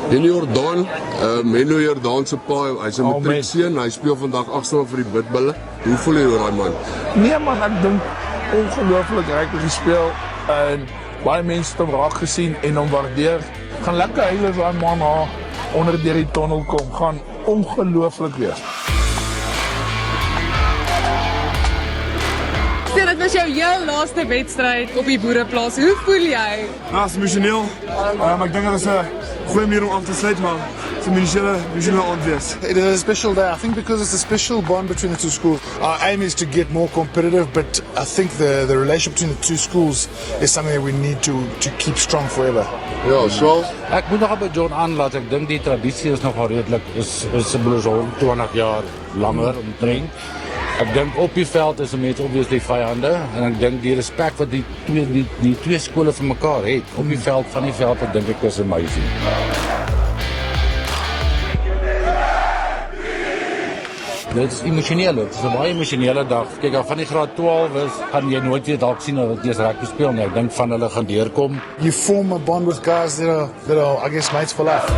Junior Don, Menno Jordaan se pa, hy's 'n matriekseun, hy speel vandag agste vir die Bidbulle. Hoe voel jy oor daai man? Nee man, ek dink ongelooflik ryk gespeel en baie mense het hom raak gesien en hom waardeer. Gaan lekker huil as daai man onder deur die tunnel kom, gaan ongelooflik wees. Dit was jou heel laaste wedstryd op die boereplaas. Hoe voel jy? Ja, het is emotioneel. Ik denk dat het een goede manier om af te sluiten, maar het is een emotioneel ontwees. It is a special day, I think, because it's a special bond between the two schools. Our aim is to get more competitive, but I think the relationship between the two schools is something that we need to keep strong forever. Ja, so. Ek moet nog by John aanlaat, ek dink die tradisie is nogal redelik, is al 20 jaar langer omtrent. Ek dink op die veld is mense obviously vyande en ek dink die respek wat die twee skole vir mekaar het op die veld van die veld, ek dink ek is amazing. Dit is emosioneel, dit is 'n baie emosionele dag. Kyk, al van die graad 12 is, gaan jy nooit weer dalk sien dat jy rugby speel nie. Ek dink van hulle gaan deurkom. You form a bond with guys that are I guess, mates for life.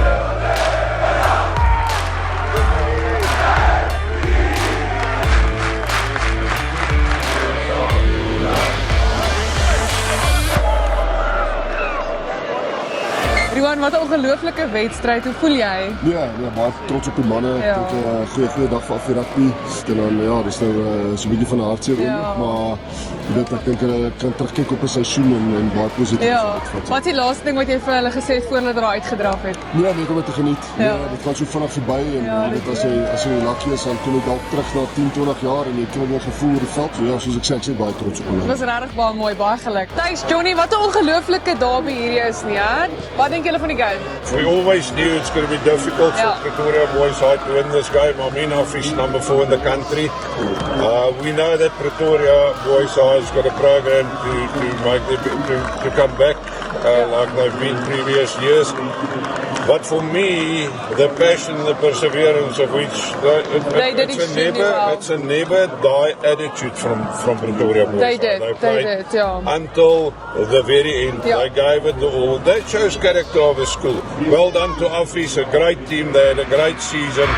Riwan, wat 'n ongelooflike wedstryd. Hoe voel jy? Ja, baie trots op die manne. Ja. Tot 'n goeie dag vir Afri Rugby. En dan ja, dis nou so 'n bietjie van 'n hartseer ook, maar ek dink hulle kan terugkyk op 'n seisoen en baie positief. Ja. Wat is die laaste ding wat jy vir hulle gesê het voor hulle daar uitgedraf het? Ja, weet om dit te geniet. Ja. Ja, dit gaan so vinnig verby en dit as jy lucky is, dan kom jy dalk terug na 10-20 jaar en jy kry weer gevoel oor die veld. So ja, soos ek sê, ek is baie trots op hulle. Dit was regtig baie mooi, baie geluk. Tuis, Johnny, wat 'n ongelooflike derby hierdie is nie, hè? Wat dink julle van die game? We always knew it's going to be difficult for Pretoria Boys High to win this game. I mean, our fish number 4 in the country. We know that Pretoria Boys High has got a program to come back like they've been previous years. But for me, the passion, the perseverance of which it's a never die attitude from Pretoria Boys. They did, yeah. Until the very end, they gave it all. That shows character of a school. Well done to Affie's, a great team. They had a great season.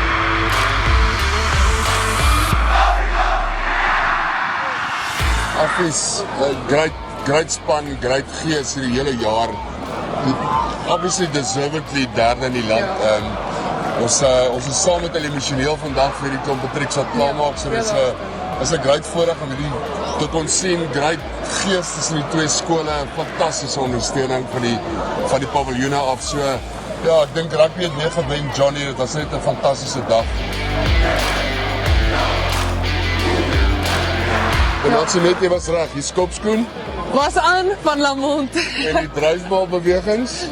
Affie's great span, great gees hierdie hele jaar. Obviously deservedly derde in die land. Ons is saam met hulle emosioneel vandag vir die klomp matrieks wat klaarmaak. So dis 'n great voorreg om hierdie te kon sien, great gees tussen die twee skole, fantastiese ondersteuning van die paviljoene af. So ja, ek dink rugby het weer gewen, Johnny. Dit was net 'n fantastiese dag. En dan sien net jy was reg, die skopskoen Was aan van Lamont. en die dryfbalbewegings.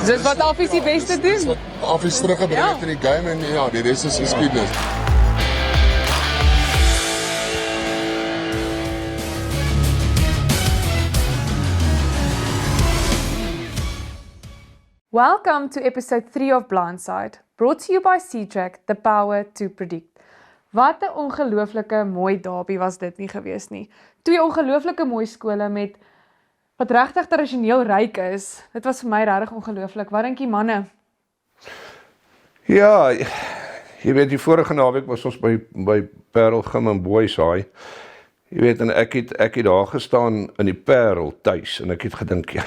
Dis wat Affie die beste doen. Affie is teruggebring het in die game en ja, die res is geskiedenis. Welcome to episode 3 of Blindside, brought to you by Seatrack, the power to predict. Wat 'n ongelooflike mooi derby was dit nie gewees nie. Twee ongelooflike mooi skole met wat regtig tradisioneel ryk is. Dit was vir my regtig ongelooflik. Wat dink jy manne? Ja, jy weet die vorige naweek was ons by Parel Gym in Boys High. Jy weet en ek het daar gestaan in die Parel tuis en ek het gedink, ja,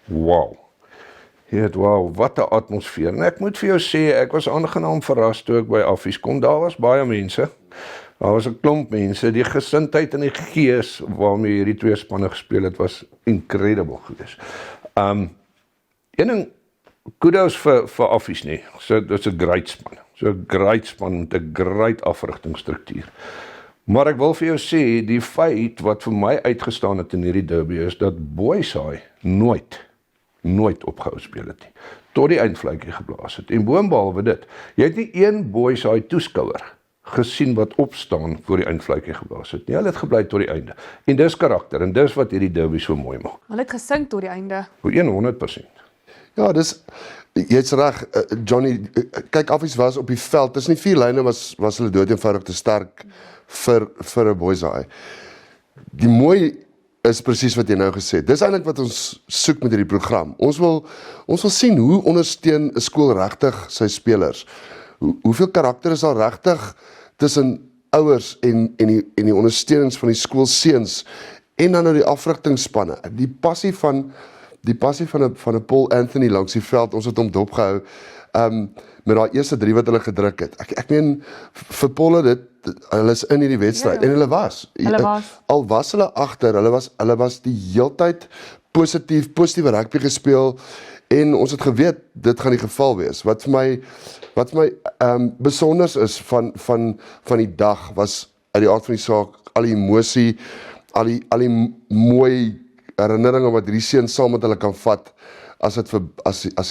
wow. Jy weet, wow, wat 'n atmosfeer. En ek moet vir jou sê, ek was aangenaam verras toe ek by Affie's kom. Daar was baie mense. Daar was 'n klomp mense. Die gesindheid en die gees waarmee hierdie twee spanne gespeel het, was incredible geweest. Een ding, kudos vir Affie's nie. So dit's 'n great span. So 'n great span met 'n great afrigtingstruktuur. Maar ek wil vir jou sê, die feit wat vir my uitgestaan het in hierdie derby is dat Boys High nooit opgehou speel het nie. Tot die eindvlakkie geblaas het. En boonbehalwe dit, jy het nie een Boys High toeskouer gesien wat opstaan voor die eindvlakkie geblaas het nie. Hulle het gebly tot die einde. En dis karakter en dis wat hierdie derby so mooi maak. Hulle het gesing tot die einde. 100%. Ja, jy's reg, Johnny, kyk Affie's was op die veld. Dis nie 4 lyne was hulle dood eenvoudig te sterk vir 'n Boys High. Die mooi is presies wat jy nou gesê het. Dis eintlik wat ons soek met hierdie program. Ons wil sien hoe ondersteun 'n skool regtig sy spelers. Hoeveel karakter is daar regtig tussen ouers en die ondersteunings van die skoolseuns en dan nou die afrigtingspanne. Die passie van 'n Paul Anthony langs die veld, ons het hom dopgehou met daai eerste 3 wat hulle gedruk het. Ek meen vir Paul hulle is in hierdie wedstryd en hulle was. Al was hulle agter, hulle was die heeltyd positiewe rugby gespeel en ons het geweet dit gaan die geval wees. Wat vir my besonders is van die dag was uit die aard van die saak al die emosie, al die mooi herinneringe wat hierdie seuns saam met hulle kan vat as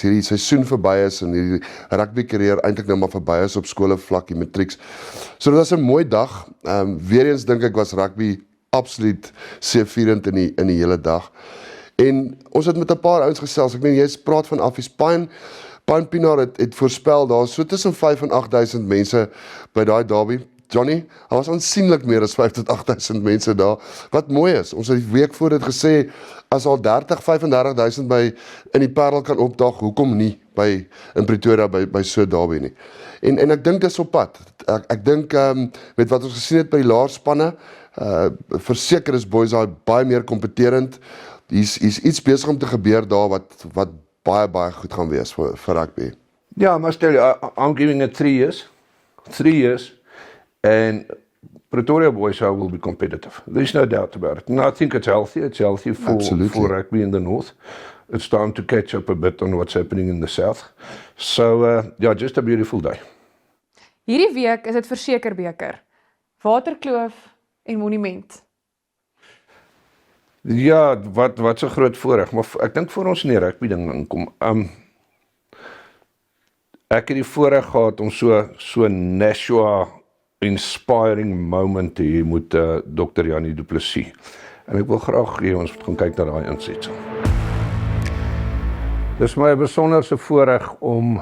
hierdie seisoen verby is en hierdie rugby carrière eintlik nou maar verby is op skole vlak die matrieks. So dit was 'n mooi dag. Weer eens dink ek was rugby absoluut seëvierend in die hele dag. En ons het met 'n paar ouens gesels. Ek meen jy praat van Affies Pine Pienaar het voorspel daar so tussen 5 en 8,000 mense by daai derby. Johnny, daar was aansienlik meer as 5 tot 8,000 mense daar. Wat mooi is, ons het die week voor dit gesê as al 35,000 in die Parel kan opdaag, hoekom nie in Pretoria by so 'n derby nie. En ek dink dis op pad. Ek dink met wat ons gesien het by die laarspanne, verseker is boys daai baie meer kompeterend. Hier's iets besig om te gebeur daar wat baie goed gaan wees vir rugby. Yeah, I must tell you, I'm giving it 3 years. 3 years. And Pretoria boys will be competitive. There's no doubt about it. And I think it's healthy. It's healthy for rugby in the north. It's time to catch up a bit on what's happening in the south. So, just a beautiful day. Hierdie week is dit Versekerbeker, Waterkloof en Monument. Ja, wat so groot voorreg, maar ek dink voor ons in die rugby ding inkom. Ek het die voorreg gehad om so Nashua inspiring moment hier met Dr. Jannie du Plessis. En ek wil graag hê ons moet gaan kyk na daai insetsel. Dis my besonderse voorreg om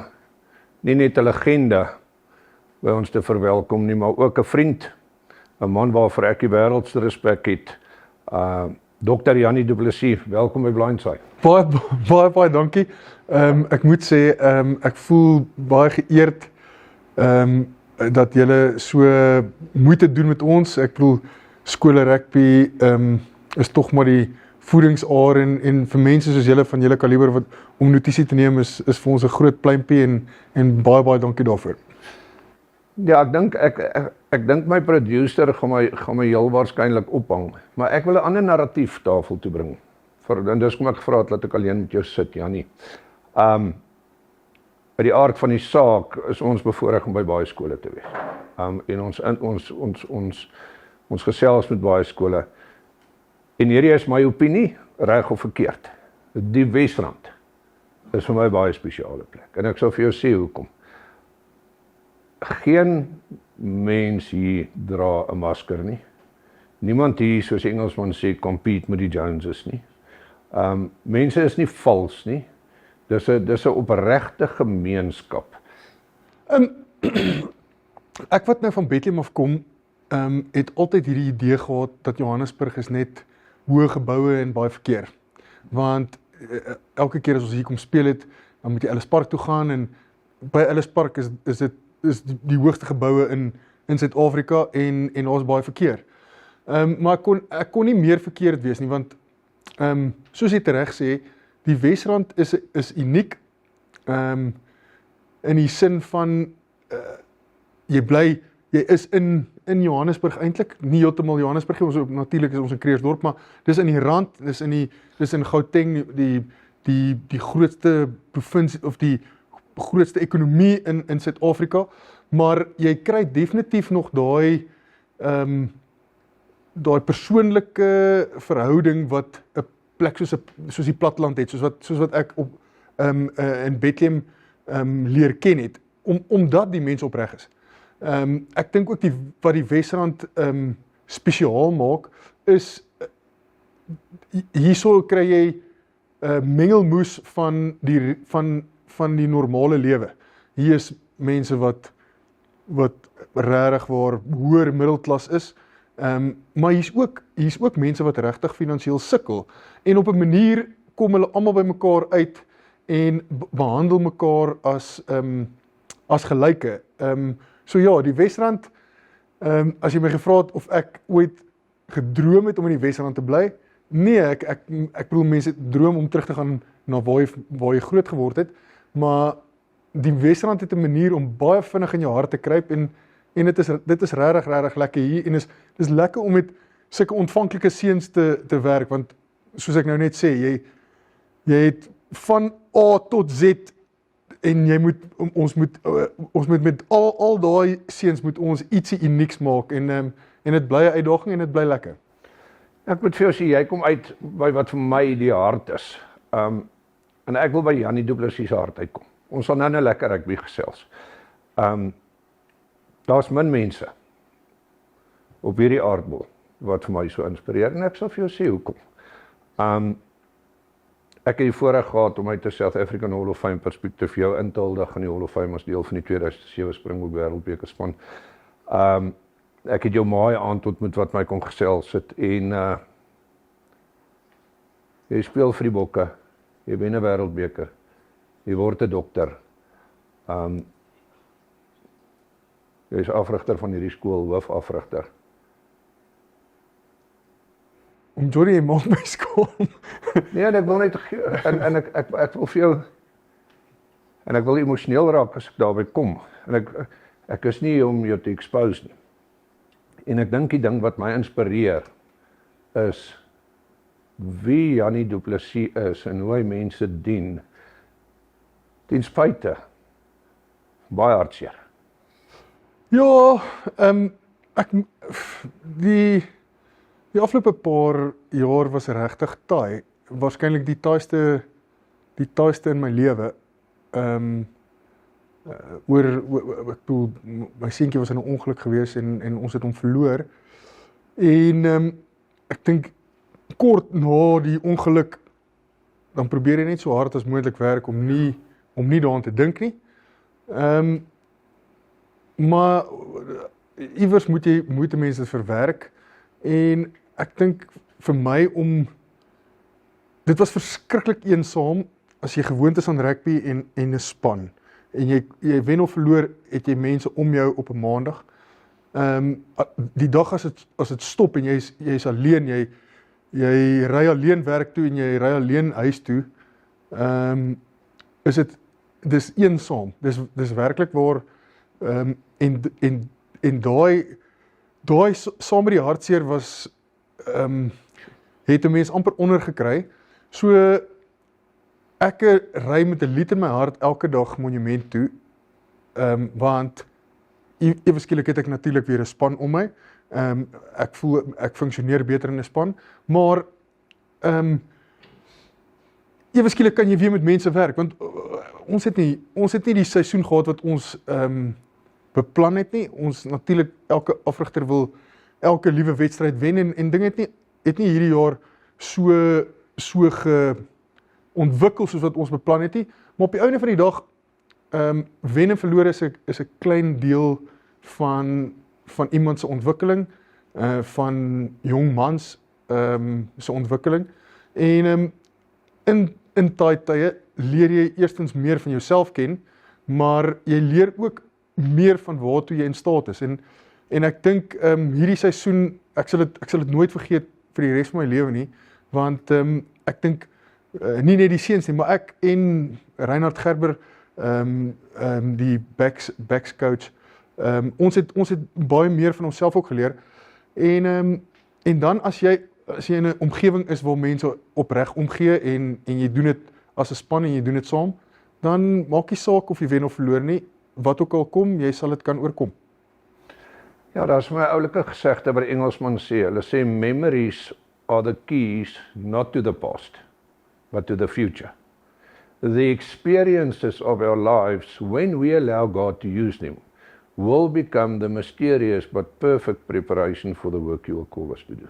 nie net 'n legende by ons te verwelkom nie, maar ook 'n vriend, 'n man waarvoor ek die wêreldse respek het. Dr. Jannie du Plessis, welkom by Blindside. Baie dankie. Ek moet sê, ek voel baie geëerd dat julle so moeite doen met ons. Ek bedoel, skole rugby is tog maar die voedingsaar en vir mense soos julle van julle kaliber wat om notisie te neem is vir ons 'n groot pluimpie en baie dankie daarvoor. Ja, ek dink my producer gaan my heel waarskynlik ophang, maar ek wil 'n ander narratief tafel toe bring. En dis kom ek gevra het dat ek alleen met jou sit, Jannie. By die aard van die saak is ons bevoorreg om by baie skole te wees. En ons gesels met baie skole. En hierdie is my opinie, reg of verkeerd. Die Wesrand is vir my baie spesiale plek. En ek sal vir jou sê hoekom. Geen mens hier dra 'n masker nie. Niemand hier, soos die Engelsman sê, compete met die Joneses nie. Mense is nie vals nie. Dis 'n opregte gemeenskap. Ek wat nou van Bethlehem af kom, het altyd hierdie idee gehad dat Johannesburg is net hoë geboue en baie verkeer. Want elke keer as ons hier kom speel het, dan moet jy Ellis Park toe gaan en by Ellis Park is die hoogste geboue in Suid-Afrika en daar's baie verkeer. Maar ek kon nie meer verkeerd wees nie, want soos jy reg sê, die Wesrand is uniek in die sin van jy is in Johannesburg eintlik, nie heeltemal Johannesburg, natuurlik is ons in Kreersdorp, maar dis in die rand, dis in Gauteng die grootste provinsie of die grootste ekonomie in Suid-Afrika, maar jy kry definitief nog daai persoonlike verhouding wat 'n plek soos die platteland het, soos wat ek in Bethlehem leer ken het, omdat die mense opreg is. Ek dink ook wat die Wesrand spesiaal maak, is hierso kry jy mengelmoes van die normale lewe. Hier is mense wat regtig waar hoër middelklas is, Maar hier's ook mense wat regtig finansiëel sukkel. En op 'n manier kom hulle almal by mekaar uit en behandel mekaar as gelyke. So ja, die Wesrand, as jy my gevra het of ek ooit gedroom het om in die Wesrand te bly, nee, ek bedoel mense droom om terug te gaan na waar jy groot geword het, maar die Wesrand het 'n manier om baie vinnig in jou hart te kruip en dit is regtig lekker hier en dis lekker om met sulke ontvanklike seuns te werk, want soos ek nou net sê, jy het van A tot Z en ons moet met al daai seuns moet ons ietsie unieks maak en dit bly 'n uitdaging en dit bly lekker. Ek moet vir jou sê, jy kom uit by wat vir my die hart is. En ek wil by Jannie Du Plessis se hart uitkom. Ons sal nou lekker rugby gesels. Daar's min mense op hierdie aardbol wat vir my so inspireer en ek sal vir jou sê hoekom. Ek het die voorreg gehad om uit die South African Hall of Fame perspektief vir jou in te huldig in die Hall of Fame as deel van die 2007 Springbok Wêreldbeker span. Ek het jou maai aand ontmoet wat my kon gesels het en jy speel vir die Bokke, jy wen 'n Wêreldbeker, jy word 'n dokter. Jy is afrigter van hierdie skool, hoofafrigter. Om Johnny en maak my skool. Nee, en ek wil net en ek wil vir jou en ek wil emosioneel raak as ek daarby kom. En ek is nie om jou te expose nie. En ek dink die ding wat my inspireer is wie Jannie Du Plessis is en hoe hy mense dien ten spyte baie hartseer. Ja, die afgelope paar jaar was regtig taai. Waarskynlik die taaiste in my lewe. Ek bedoel, my seentjie was in 'n ongeluk gewees en ons het hom verloor. En ek dink kort na die ongeluk dan probeer jy net so hard as moontlik werk om nie daaraan te dink nie. Maar iewers moet 'n mens dit verwerk en ek dink vir my dit was verskriklik eensaam as jy gewoond is aan rugby en 'n span en jy wen of verloor het jy mense om jou op 'n maandag. Die dag as dit stop en jy's alleen, jy ry alleen werk toe en jy ry alleen huis toe, dis eensaam. Dis werklik waar en daai saam met die hartseer was het 'n mens amper ondergekry. So ek ry met 'n lied in my hart elke dag monument toe, want ewe skielik het ek natuurlik weer 'n span om my. Ek voel ek funksioneer beter in 'n span, maar ewe skielik kan jy weer met mense werk want ons het nie die seisoen gehad wat ons beplan het nie. Ons natuurlik elke afrigter wil elke liewe wedstryd wen en dinge het nie hierdie jaar so ontwikkel soos wat ons beplan het nie. Maar op die einde van die dag wen en verloor is 'n klein deel van iemand se ontwikkeling, van jong mans se ontwikkeling. En in daai tye leer jy eerstens meer van jouself ken, maar jy leer ook meer van waartoe jy in staat is. En ek dink hierdie seisoen, ek sal dit nooit vergeet vir die res van my lewe nie, want ek dink nie net die seuns nie, maar ek en Reinhard Gerber, die backs coach, ons het baie meer van onsself ook geleer. En dan as jy in 'n omgewing is waar mense opreg omgee en jy doen dit as 'n span en jy doen dit saam, dan maak nie saak of jy wen of verloor nie, wat ook al kom, jy sal dit kan oorkom. Ja, daar's my oulike gesegde wat die Engelsman sê. Hulle sê memories are the keys not to the past, but to the future. The experiences of our lives, when we allow God to use them, will become the mysterious but perfect preparation for the work you will call us to do.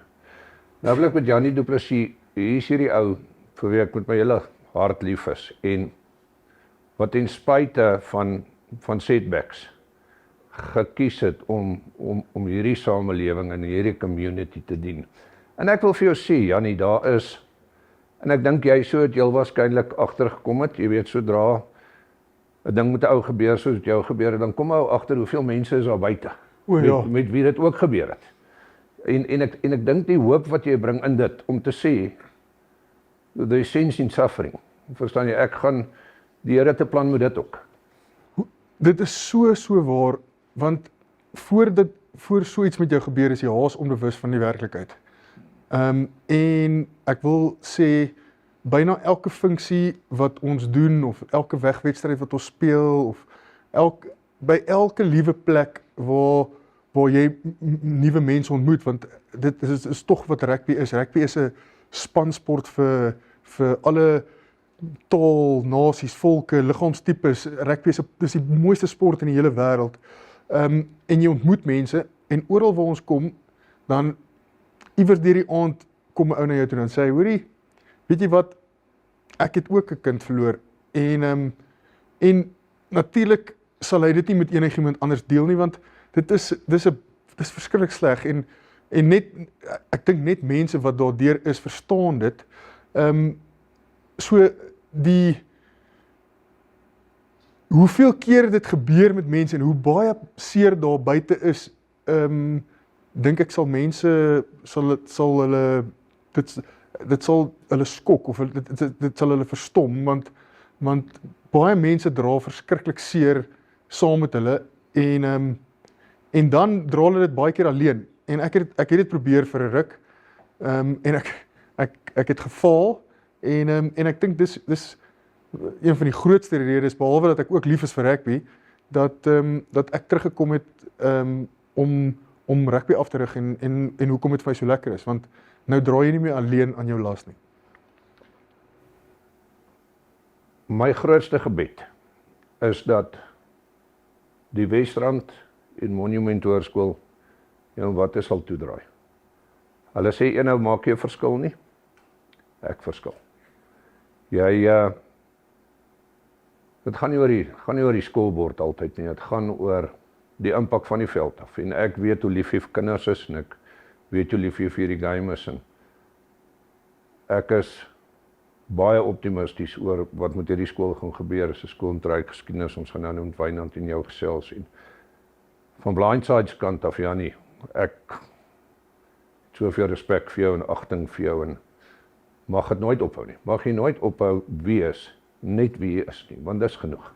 Nou wil ek met Jannie Du Plessis, hier is hierdie ou vir wie ek met my hele hart lief is en wat ten spyte van setbacks gekies het om hierdie samelewing en hierdie community te dien. En ek wil vir jou sê, Jannie, daar is, en ek dink jy so het heel waarskynlik agtergekom het, jy weet, sodra 'n ding met 'n ou gebeur, soos dit jou gebeur het, dan kom ou agter hoeveel mense is daar buite, met wie dit ook gebeur het. En ek dink die hoop wat jy bring in dit, om te sê, there is sense in suffering. Verstaan jy, ek gaan die Here te plan met dit ook. Dit is so waar, want voor so iets met jou gebeur is jy haas onbewus van die werklikheid. En ek wil sê, byna elke funksie wat ons doen, of elke wegwedstryd wat ons speel, of by elke liewe plek waar jy nuwe mense ontmoet, want dit is tog wat rugby is. Rugby is 'n spansport vir alle taal, nasies, volke, liggaamstipes. Rugby is die mooiste sport in die hele wêreld. En jy ontmoet mense, en oral waar ons kom, dan iewers deur die aand kom 'n ou na jou toe en sê, hoorie, weet jy wat, ek het ook 'n kind verloor, en natuurlik sal hy dit nie met enigiemand anders deel nie, want dis verskriklik sleg, en net, ek dink net mense wat daardeur is, verstaan dit, so hoeveel keer dit gebeur met mense, en hoe baie seer daar buite is, dink ek sal mense, dit sal hulle skok, of dit sal hulle verstom, want baie mense dra verskriklik seer saam met hulle, en dan dra hulle dit baie keer alleen, en ek het dit probeer vir 'n ruk, en ek het gefaal, en ek dink dis een van die grootste redes, behalwe dat ek ook lief is vir rugby, dat ek teruggekom het om rugby af te rig, en hoekom dit vir my so lekker is, want nou dra jy nie meer alleen aan jou las nie. My grootste gebed is dat die Wesrand en Monument Hoërskool wat sal toedraai. Hulle sê eenhou maak jy 'n verskil nie. Ek verskil. Dit gaan nie oor die skoolbord altyd nie, dit gaan oor die impak van die veld af, en ek weet hoe lief jy vir kinders is, en ek weet hoe lief jy vir die game is, en ek is baie optimisties oor wat met hierdie skool gaan gebeur, is 'n skool met ryk geskiedenis, ons gaan nou met Wynand en jou gesels, en van Blindsides kant af, Jannie, ek het soveel respek vir jou en agting vir jou, en mag het nooit ophou nie, mag jy nooit ophou wees, net wie jy is nie, want dis genoeg.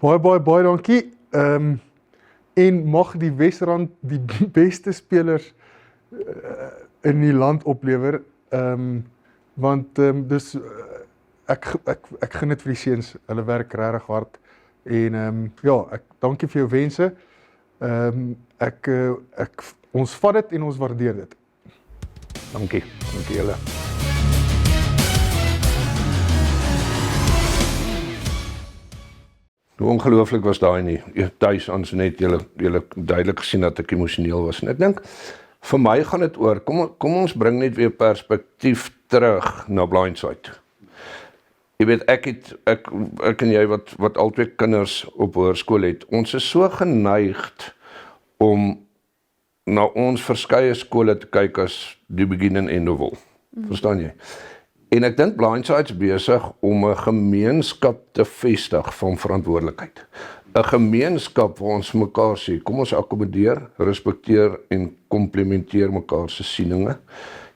Baie dankie, en mag die Wesrand die beste spelers in die land oplewer, want dis, ek gun dit vir die seuns, hulle werk regtig hard, en ek dankie vir jou wense, ons vat dit en ons waardeer dit. Dankie julle. Hoe ongelooflik was daai nie, tuis ons net julle duidelik gesien dat ek emosioneel was, en ek dink, vir my gaan dit oor, kom ons bring net weer perspektief terug na Blindside. Jy weet, ek en jy wat albei kinders op hoërskool het, ons is so geneigd om na ons verskeie skole te kyk as die begin en end of all. Verstaan jy? En ek dink Blindside's besig om 'n gemeenskap te vestig van verantwoordelikheid. 'n Gemeenskap waar ons mekaar sê, kom ons akkommodeer, respekteer en komplementeer mekaar se sieninge.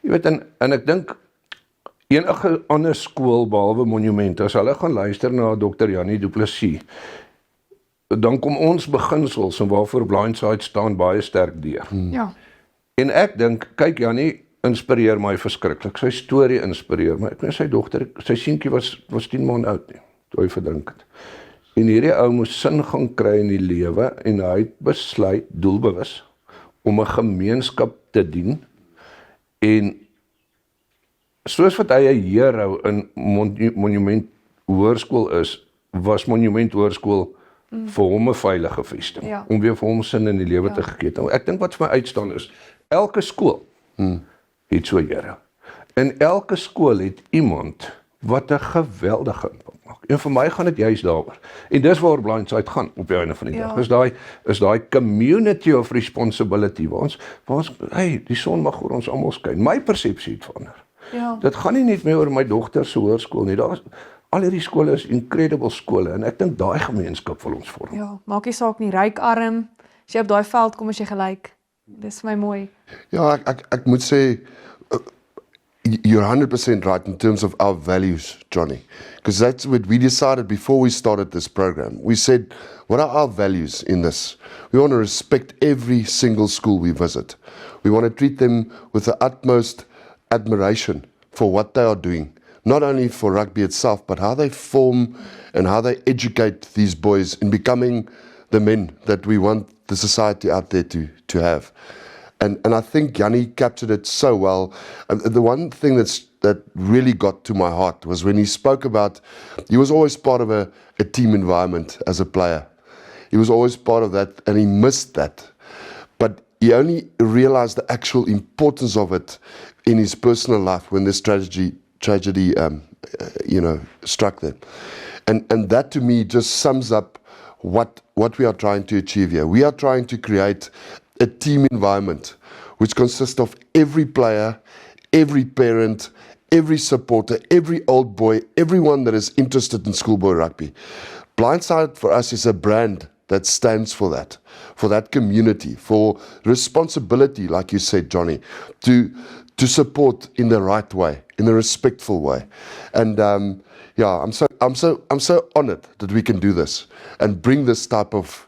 Jy weet, en ek dink enige ander skool behalwe Monument, as hulle gaan luister na Dr. Jannie Du Plessis, dan kom ons beginsels en waarvoor Blindside staan baie sterk deur. Ja. En ek dink, kyk Jannie, inspireer my verskriklik. Sy storie inspireer my. Ek meen sy dogter, sy seentjie was 10 maande oud nie, toe hy verdrink het. En hierdie ou moes sin gaan kry in die lewe, en hy het besluit, doelbewus, om 'n gemeenskap te dien, en soos wat hy 'n hero in Monument Hoërskool is, was Monument Hoërskool vir hom 'n veilige vesting, om weer vir hom sin in die lewe te gee. Ek dink wat vir my uitstaan is, elke skool het so 'n hero. En elke skool het iemand wat 'n geweldige impak maak. En vir my gaan dit juist daaroor. En dis waar Blindside gaan op die einde van die dag. Is daai community of responsibility waar ons hey, die son mag oor ons almal skyn. My persepsie het verander. Ja. Dit gaan nie net meer oor my dogter se hoërskool nie. Al hierdie skole is incredible skole en ek dink daai gemeenskap wil ons vorm. Ja, maak nie saak nie, ryk arm. As jy op daai veld kom as jy gelyk. Dis vir my mooi. Ja, ek moet sê you're 100% right in terms of our values, Johnny. Because that's what we decided before we started this program. We said, what are our values in this? We want to respect every single school we visit. We want to treat them with the utmost admiration for what they are doing. Not only for rugby itself, but how they form and how they educate these boys in becoming the men that we want the society out there to have. And I think Yanni captured it so well. The one thing that really got to my heart was when he spoke about, he was always part of a team environment as a player. He was always part of that and he missed that. But he only realized the actual importance of it in his personal life when this tragedy struck them. And that to me just sums up what we are trying to achieve here. We are trying to create a team environment which consists of every player, every parent, every supporter, every old boy, everyone that is interested in schoolboy rugby. Blindside for us is a brand that stands for that community, for responsibility, like you said, Johnny, to support in the right way, in a respectful way. And I'm so honored that we can do this and bring this type of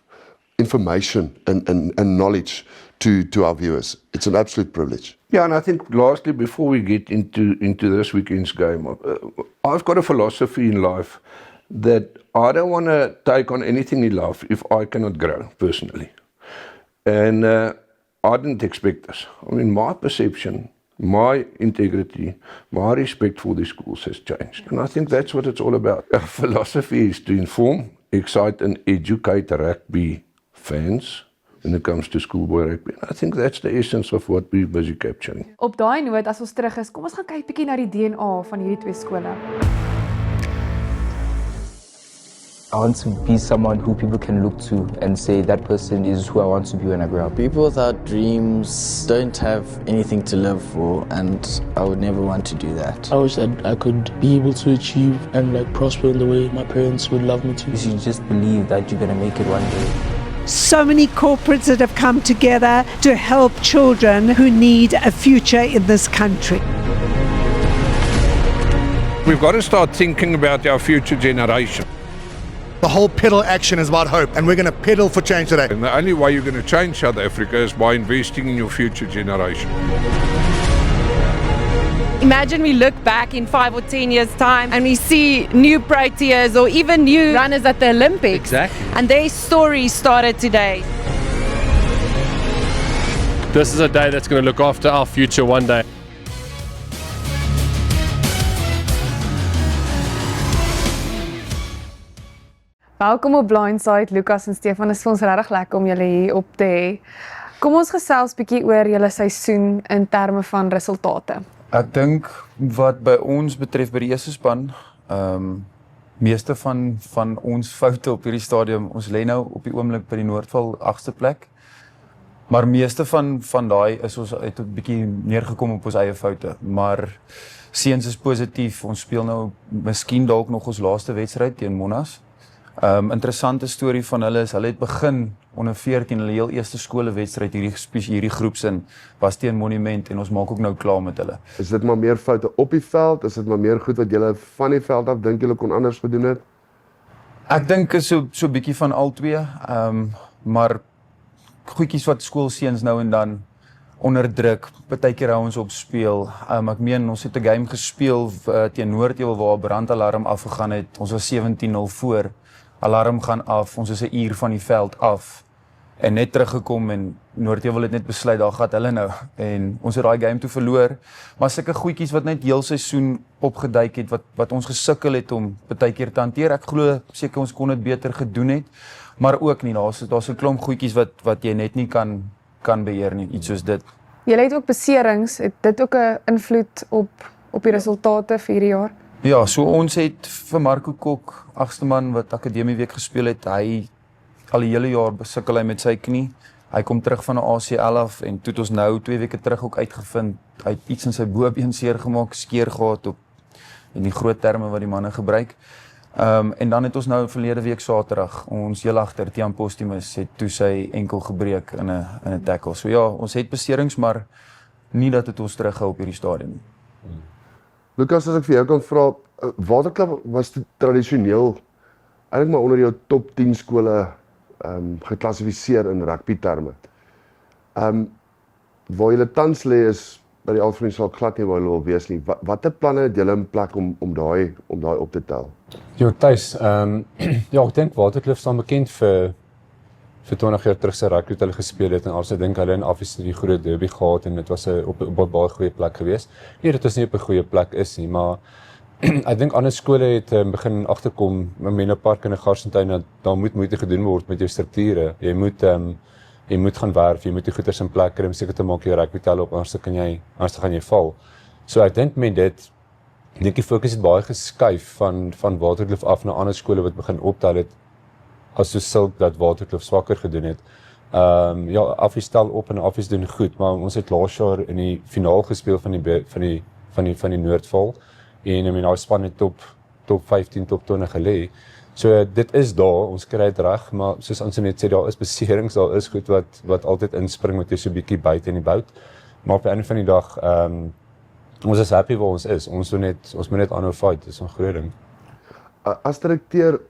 information and knowledge to our viewers. It's an absolute privilege. Yeah, and I think lastly, before we get into this weekend's game, I've got a philosophy in life that I don't want to take on anything in life if I cannot grow personally. And I didn't expect this. I mean, my perception, my integrity, my respect for these schools has changed. And I think that's what it's all about. Our philosophy is to inform, excite and educate rugby fans when it comes to schoolboy rugby. I think that's the essence of what we're busy capturing. Op daai noot, as ons terug is, kom ons gaan kyk bietjie na die DNA van hierdie twee skole. I want to be someone who people can look to and say that person is who I want to be when I grow up. People without dreams don't have anything to live for, and I would never want to do that. I wish that I could be able to achieve and prosper in the way my parents would love me to. You should just believe that you're going to make it one day. So many corporates that have come together to help children who need a future in this country. We've got to start thinking about our future generation. The whole pedal action is about hope, and we're going to pedal for change today. And the only way you're going to change South Africa is by investing in your future generation. Imagine we look back in 5 or 10 years' time and we see new Proteas or even new runners at the Olympics. Exactly. And their story started today. This is a day that's going to look after our future one day. Welkom op Blindside, Lucas en Stefan. Dit is vir ons regtig lekker om julle hier op te hê. Kom ons gesels bietjie oor julle seisoen in terme van resultate. Ek dink wat by ons betref by die eerste span, meeste van ons foute op hierdie stadium, ons lê nou op die oomblik by die Noordval 8ste plek. Maar meeste van daai is ons het 'n bietjie neergekom op ons eie foute, maar seuns is positief. Ons speel nou miskien dalk nog ons laaste wedstryd teen Monas. Interessante storie van hulle is, hulle het begin onder 14, hulle heel eerste skolewedstryd hierdie groepsin was teen Monument en ons maak ook nou klaar met hulle. Is dit maar meer foute op die veld? Is dit maar meer goed wat julle van die veld af dink julle kon anders gedoen het? Ek dink is so bietjie van al twee, maar goedjies wat skoolseuns nou en dan onder druk, partykeer hou ons op speel. Ek meen, ons het 'n game gespeel teen Noordheuwel waar 'n brandalarm afgegaan het. Ons was 17-0 voor. Alarm gaan af, ons is 'n uur van die veld af en net teruggekom en Noordheuwel het net besluit, daar gaan hulle nou en ons het daai game toe verloor, maar sulke goedjies wat net heel seisoen opgeduik het, wat ons gesukkel het om partykeer te hanteer. Ek glo seker ons kon dit beter gedoen het, maar ook nie, daar's 'n klomp goedjies wat jy net nie kan beheer nie, iets soos dit. Julle het ook beserings, het dit ook 'n invloed op die resultate vir hierdie jaar? Ja, so ons het vir Marco Kok, 8ste man wat akademieweek gespeel het, hy al die hele jaar besukkel hy met sy knie. Hy kom terug van 'n ACL af en toe het ons nou 2 weke terug ook uitgevind, hy het iets in sy bobeen seer gemaak, skeer gehad op in die groot terme wat die manne gebruik. En dan het ons nou verlede week Saterdag, ons heel agter Tiaan Postumus het toe sy enkel gebreek in 'n tackle. So ja, ons het beserings, maar nie dat het ons terughou op hierdie stadium nie. Lucas, as ek vir jou kan vra, Waterklub was tradisioneel eintlik maar onder jou top 10 skole geklassifiseer in rugby terme. Waar julle tans lê is by die Alfred sal glad nie waar hulle wil wees nie. Watter planne het julle in plek om daai op te tel? Jo, Thys, ja, ek dink Waterkloof staan bekend vir 20 jaar terug sy rugby wat hulle gespeel het en as ek dink hulle in afsie die groot derby gehad en dit was op 'n baie goeie plek gewees. Nee, dit is nie op 'n goeie plek is nie, maar ek dink ander skole het begin agterkom met Menlo Park en 'n Garsfontein dat daar moet moeite gedoen word met jou strukture. Jy moet gaan werf, jy moet die goeders in plek kry om seker te maak jy rugby tel op, anders gaan jy val. So ek dink met dit die fokus het baie geskuif van Waterkloof af na ander skole wat begin optel het as so Silk dat Waterkloof swakker gedoen het. Ja, Afie stel op en Afie doen goed, maar ons het laas jaar in die finaal gespeel van die Noordval en in die span het top 15, top 20 gelê. So dit is daar, ons kry dit reg, maar soos ons net sê, daar is beserings, daar is goed wat altyd inspring met jy so 'n bietjie buite in die bout. Maar op die einde van die dag, ons is happy waar ons is. Ons moet net aanhou fight, dis 'n groot ding. As direkteur,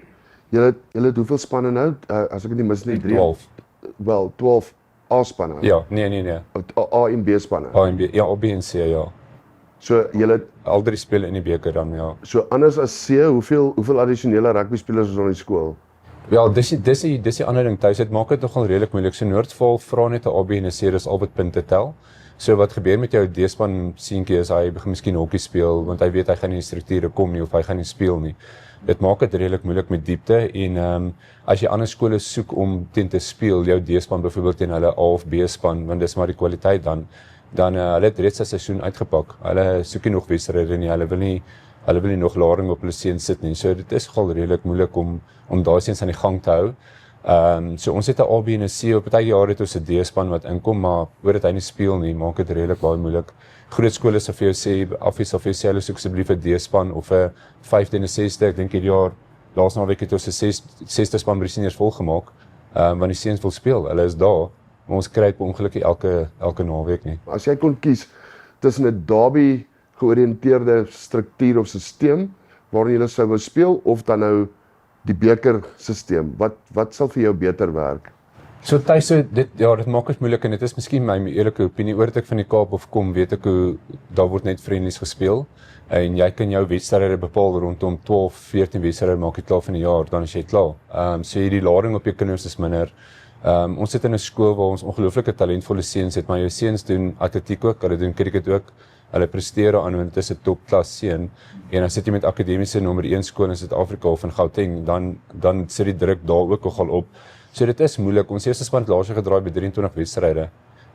julle het hoeveel spanne nou? As ek dit nie mis nie, 12. Wel, 12 A-spanne. Ja, nee. A en B spanne. A en B, ja, A, B en C, ja. So julle al 3 spele in die beker dan, ja. So anders as C, hoeveel addisionele rugby spelers is op die skool? Ja, dis die ander ding. Tuis dit maak dit nogal redelik moeilik. So Noordval vra net 'n A, B en 'n C, dis al wat punte tel. So wat gebeur met jou D-span seentjie is hy begin miskien hokkie speel want hy weet hy gaan nie in die strukture kom nie of hy gaan nie speel nie. Dit maak dit redelik moeilik met diepte en as jy ander skole soek om teen te speel, jou D-span byvoorbeeld teen hulle A of B span, want dis maar die kwaliteit dan hulle het reeds 'n seisoen uitgepak. Hulle soek nie nog wedstryde nie. Hulle wil nie nog laring op hulle seuns sit nie. So dit is nogal redelik moeilik om daai seuns aan die gang te hou. So ons het 'n A, B en 'n C. Op party jare het ons 'n D-span wat inkom, maar oordat hy nie speel nie, maak dit redelik baie moeilik. Groot skole sal vir jou sê, Afie of jy hulle soek asseblief 'n D-span of 'n 5de en 'n 6de. Ek dink hierdie jaar laas naweek het ons 'n 6de span by die seniors volgemaak, want die seuns wil speel. Hulle is daar. Maar ons kry dit ongelukkig elke naweek nie. As jy kon kies tussen 'n derby georiënteerde struktuur of stelsel waarin jy sou wou speel of dan nou die beker stelsel, wat sal vir jou beter werk? So Thys, dit maak dit moeilik en dit is miskien my eerlike opinie oor dit ek van die Kaap of kom, weet ek hoe daar word net friendlies gespeel en jy kan jou wedstryde bepaal rondom 12, 14 wedstryde maak jy klaar van die jaar, dan is jy klaar. So hierdie lading op jou kinders is minder. Ons sit in 'n skool waar ons ongelooflike talentvolle seuns het, maar jou seuns doen atletiek ook, hulle doen cricket ook. Hulle presteer aan want dit is 'n topklas seun. En dan sit jy met akademiese nommer 1 skool in Suid-Afrika of in Gauteng, dan sit die druk daar ook nogal op. So dit is moeilik. Ons eerste span het laas jaar gedraai by 23 wedstryde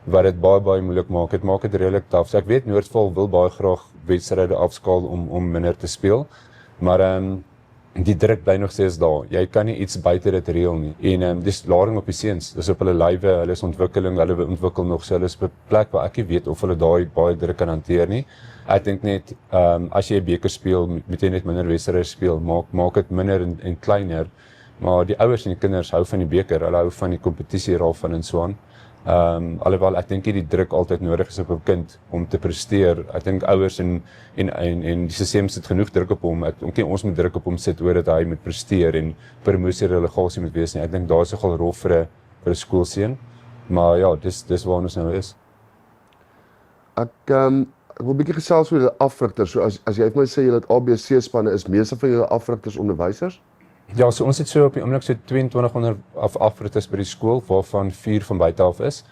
wat dit baie moeilik maak. Dit maak dit redelik taaf. So ek weet Noordval wil baie graag wedstryde afskaal om minder te speel. Maar die druk bly nog steeds daar. Jy kan nie iets buite dit reël nie. En dis lading op die seuns. Dis op hulle lywe, hulle is ontwikkeling, hulle ontwikkel nog. So hulle is op 'n plek waar ek nie weet of hulle daai baie druk kan hanteer nie. Ek dink net as jy 'n beker speel, moet jy net minder wedstryde speel. Maak dit minder en kleiner. Maar die ouers en die kinders hou van die beker. Hulle hou van die kompetisie daarvan en so aan. Alhoewel ek dink die druk altyd nodig is op 'n kind om te presteer. Ek dink ouers en die stelsel sit genoeg druk op hom. Ons moet druk op hom sit oor dat hy moet presteer en promosie relegasie moet wees nie. Ek dink daar is nogal rof vir 'n skoolseun. Maar ja, dis waar ons nou is. Ek wil 'n bietjie gesels oor die afrigters. So as jy vir my sê jy het ABC spanne, is meeste van julle afrigters onderwysers? Ja, so ons het so op die oomblik so 2200 afrigters by die skool waarvan 4 van buite af is.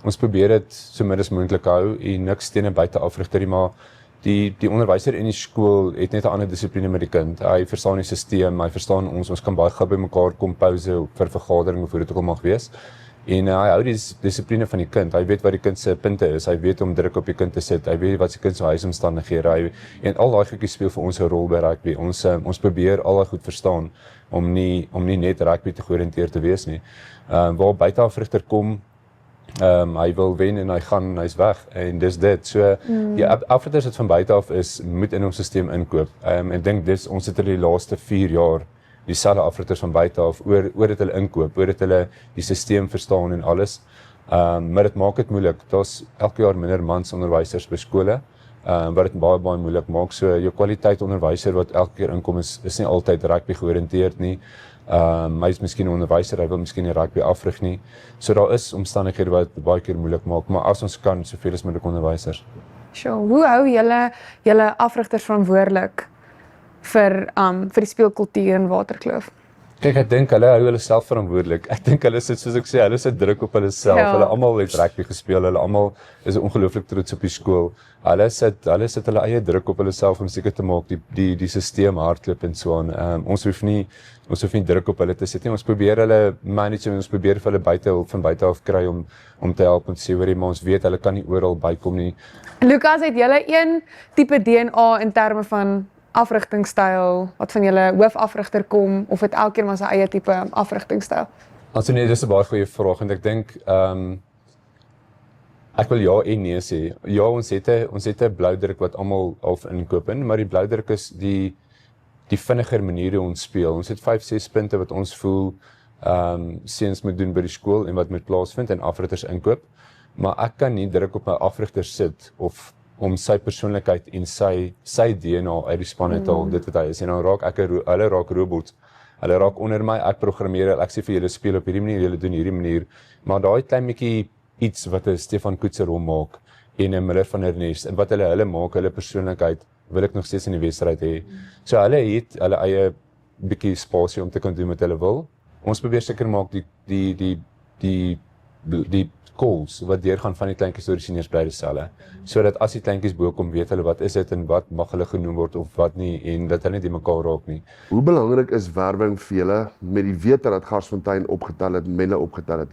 Ons probeer dit so min as moontlik hou en niks teen 'n buite afrigter nie, maar die onderwyser in die skool het net 'n ander dissipline met die kind. Hy verstaan die stelsel, hy verstaan ons kan baie gou by mekaar kom pouse vir vergadering of hoe dit ook al mag wees. En hy hou die dissipline van die kind. Hy weet wat die kind se punte is. Hy weet om druk op die kind te sit. Hy weet wat sy kind se huisomstandighede. En al daai goedjies speel vir ons 'n rol by rugby. Ons probeer al daai goed verstaan om nie net rugby te georiënteerd te wees nie. Waar buiteafrigter kom, hy wil wen en hy's weg en dis dit. So die afrigters wat van buite af is, moet in ons stelsel inkoop. Ek dink ons het die laaste 4 jaar dieselfde afrigters van buite af oor dit hulle inkoop, oor dit hulle die stelsel verstaan en alles. Maar dit maak dit moeilik. Daar's elke jaar minder mans onderwysers by skole. Wat dit baie moeilik maak. So jou kwaliteit onderwyser wat elke keer inkom is nie altyd rugby georiënteerd nie. Hy is miskien 'n onderwyser, hy wil miskien nie rugby afrig nie. So daar is omstandighede wat baie keer moeilik maak, maar as ons kan, soveel as moontlik onderwysers. Sure. Hoe hou julle afrigters verantwoordelik vir die speelkultuur in Waterkloof? Kyk, ek dink hulle hou hulle self verantwoordelik. Ek dink hulle sit, soos ek sê, hulle sit druk op hulle self. Ja. Hulle almal het rugby gespeel. Hulle almal is ongelooflik trots op die skool. Hulle sit hulle eie druk op hulle self om seker te maak die stelsel hardloop en so aan. Ons hoef nie druk op hulle te sit nie. Ons probeer hulle manage en ons probeer vir hulle hulp van buite af kry om te help en sê hoorie, maar ons weet hulle kan nie oral bykom nie. Lucas, het julle een tipe DNA in terme van afrigtingstyl, wat van julle hoofafrigter kom, of het elkeen maar sy eie tipe afrigtingstyl? Also nee, dis 'n baie goeie vraag en ek dink ek wil ja en nee sê. Ja, ons het 'n bloudruk wat almal half inkoop in, maar die bloudruk is die vinniger maniere ons speel. Ons het 5-6 punte wat ons voel seuns moet doen by die skool en wat moet plaasvind en afrigters inkoop. Maar ek kan nie druk op my afrigter sit of om sy persoonlikheid en sy DNA uit die span uit te haal, dit wat hy is. En dan raak hulle raak robots. Hulle raak onder my, ek programmeer, ek sê vir julle speel op hierdie manier, julle doen hierdie manier. Maar daai klein bietjie iets wat 'n Stefan Koetser hom maak en 'n Miller van der Nest en wat hulle maak, hulle persoonlikheid, wil ek nog steeds in die wedstryd hê. So hulle het hulle eie bietjie spasie om te kan doen wat hulle wil. Ons probeer seker maak die calls wat deurgaan van die kleintjies tot die seniors bly dieselfde. Sodat as die kleintjies bo kom, weet hulle wat is dit en wat mag hulle genoem word of wat nie en dat hulle nie mekaar raak nie. Hoe belangrik is werwing vir julle met die wete dat Garsfontein opgetel het, Melle opgetel het?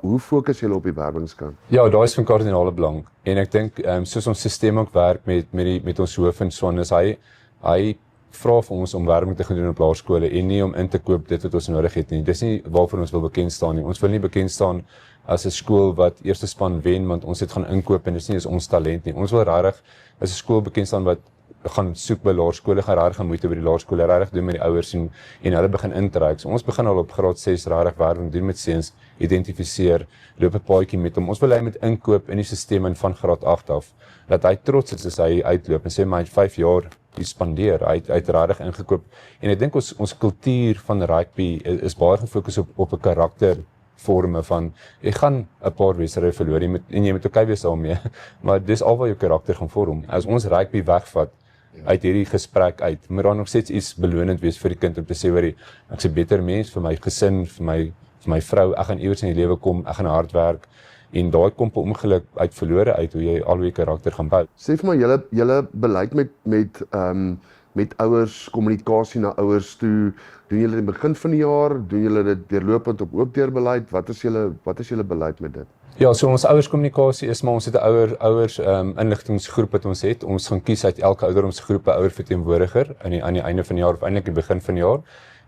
Hoe fokus julle op die werwingskant? Ja, daar is van kardinale belang en ek dink soos ons stelsel ook werk met ons hoof en so aan, is hy vra vir ons om werwing te gaan doen op laerskole en nie om in te koop dit wat ons nodig het nie. Dis nie waarvoor ons wil bekend staan nie. Ons wil nie bekend staan as 'n skool wat eerste span wen want ons het gaan inkoop en dis nie ons talent nie. Ons wil regtig as 'n skool bekend staan wat gaan soek by laerskole, gaan regtig moeite by die laerskole regtig doen met die ouers en hulle begin intrek. So ons begin al op graad 6 regtig werwing doen met seuns, identifiseer, loop 'n paadjie met hom. Ons wil hy met inkoop in die stelsel en van graad 8 af dat hy trots is as hy uitloop en sê my 5 jaar spandeer, hy het regtig ingekoop. En ek dink ons kultuur van rugby is baie gefokus op 'n karaktervorme van jy gaan 'n paar wedstryde verloor en jy moet okay wees daarmee, maar dis al wat jou karakter gaan vorm. As ons rugby wegvat uit hierdie gesprek uit, moet daar nog steeds iets belonend wees vir die kind om te sê hoorie, ek's 'n beter mens vir my gesin, vir my vrou, ek gaan iewers in die lewe kom, ek gaan hard werk. En daai kom per ongeluk uit verlore uit hoe jy al jou karakter gaan bou. Sê vir my julle beleid met ouers, kommunikasie na ouers toe, doen julle dit in die begin van die jaar, doen julle dit deurlopend op oopdeurbeleid? Wat is julle beleid met dit? Ja, so ons ouerskommunikasie is maar ons het 'n ouers inligtingsgroep wat ons het. Ons gaan kies uit elke ouderdomsgroep 'n ouer verteenwoordiger aan die einde van die jaar of eintlik die begin van die jaar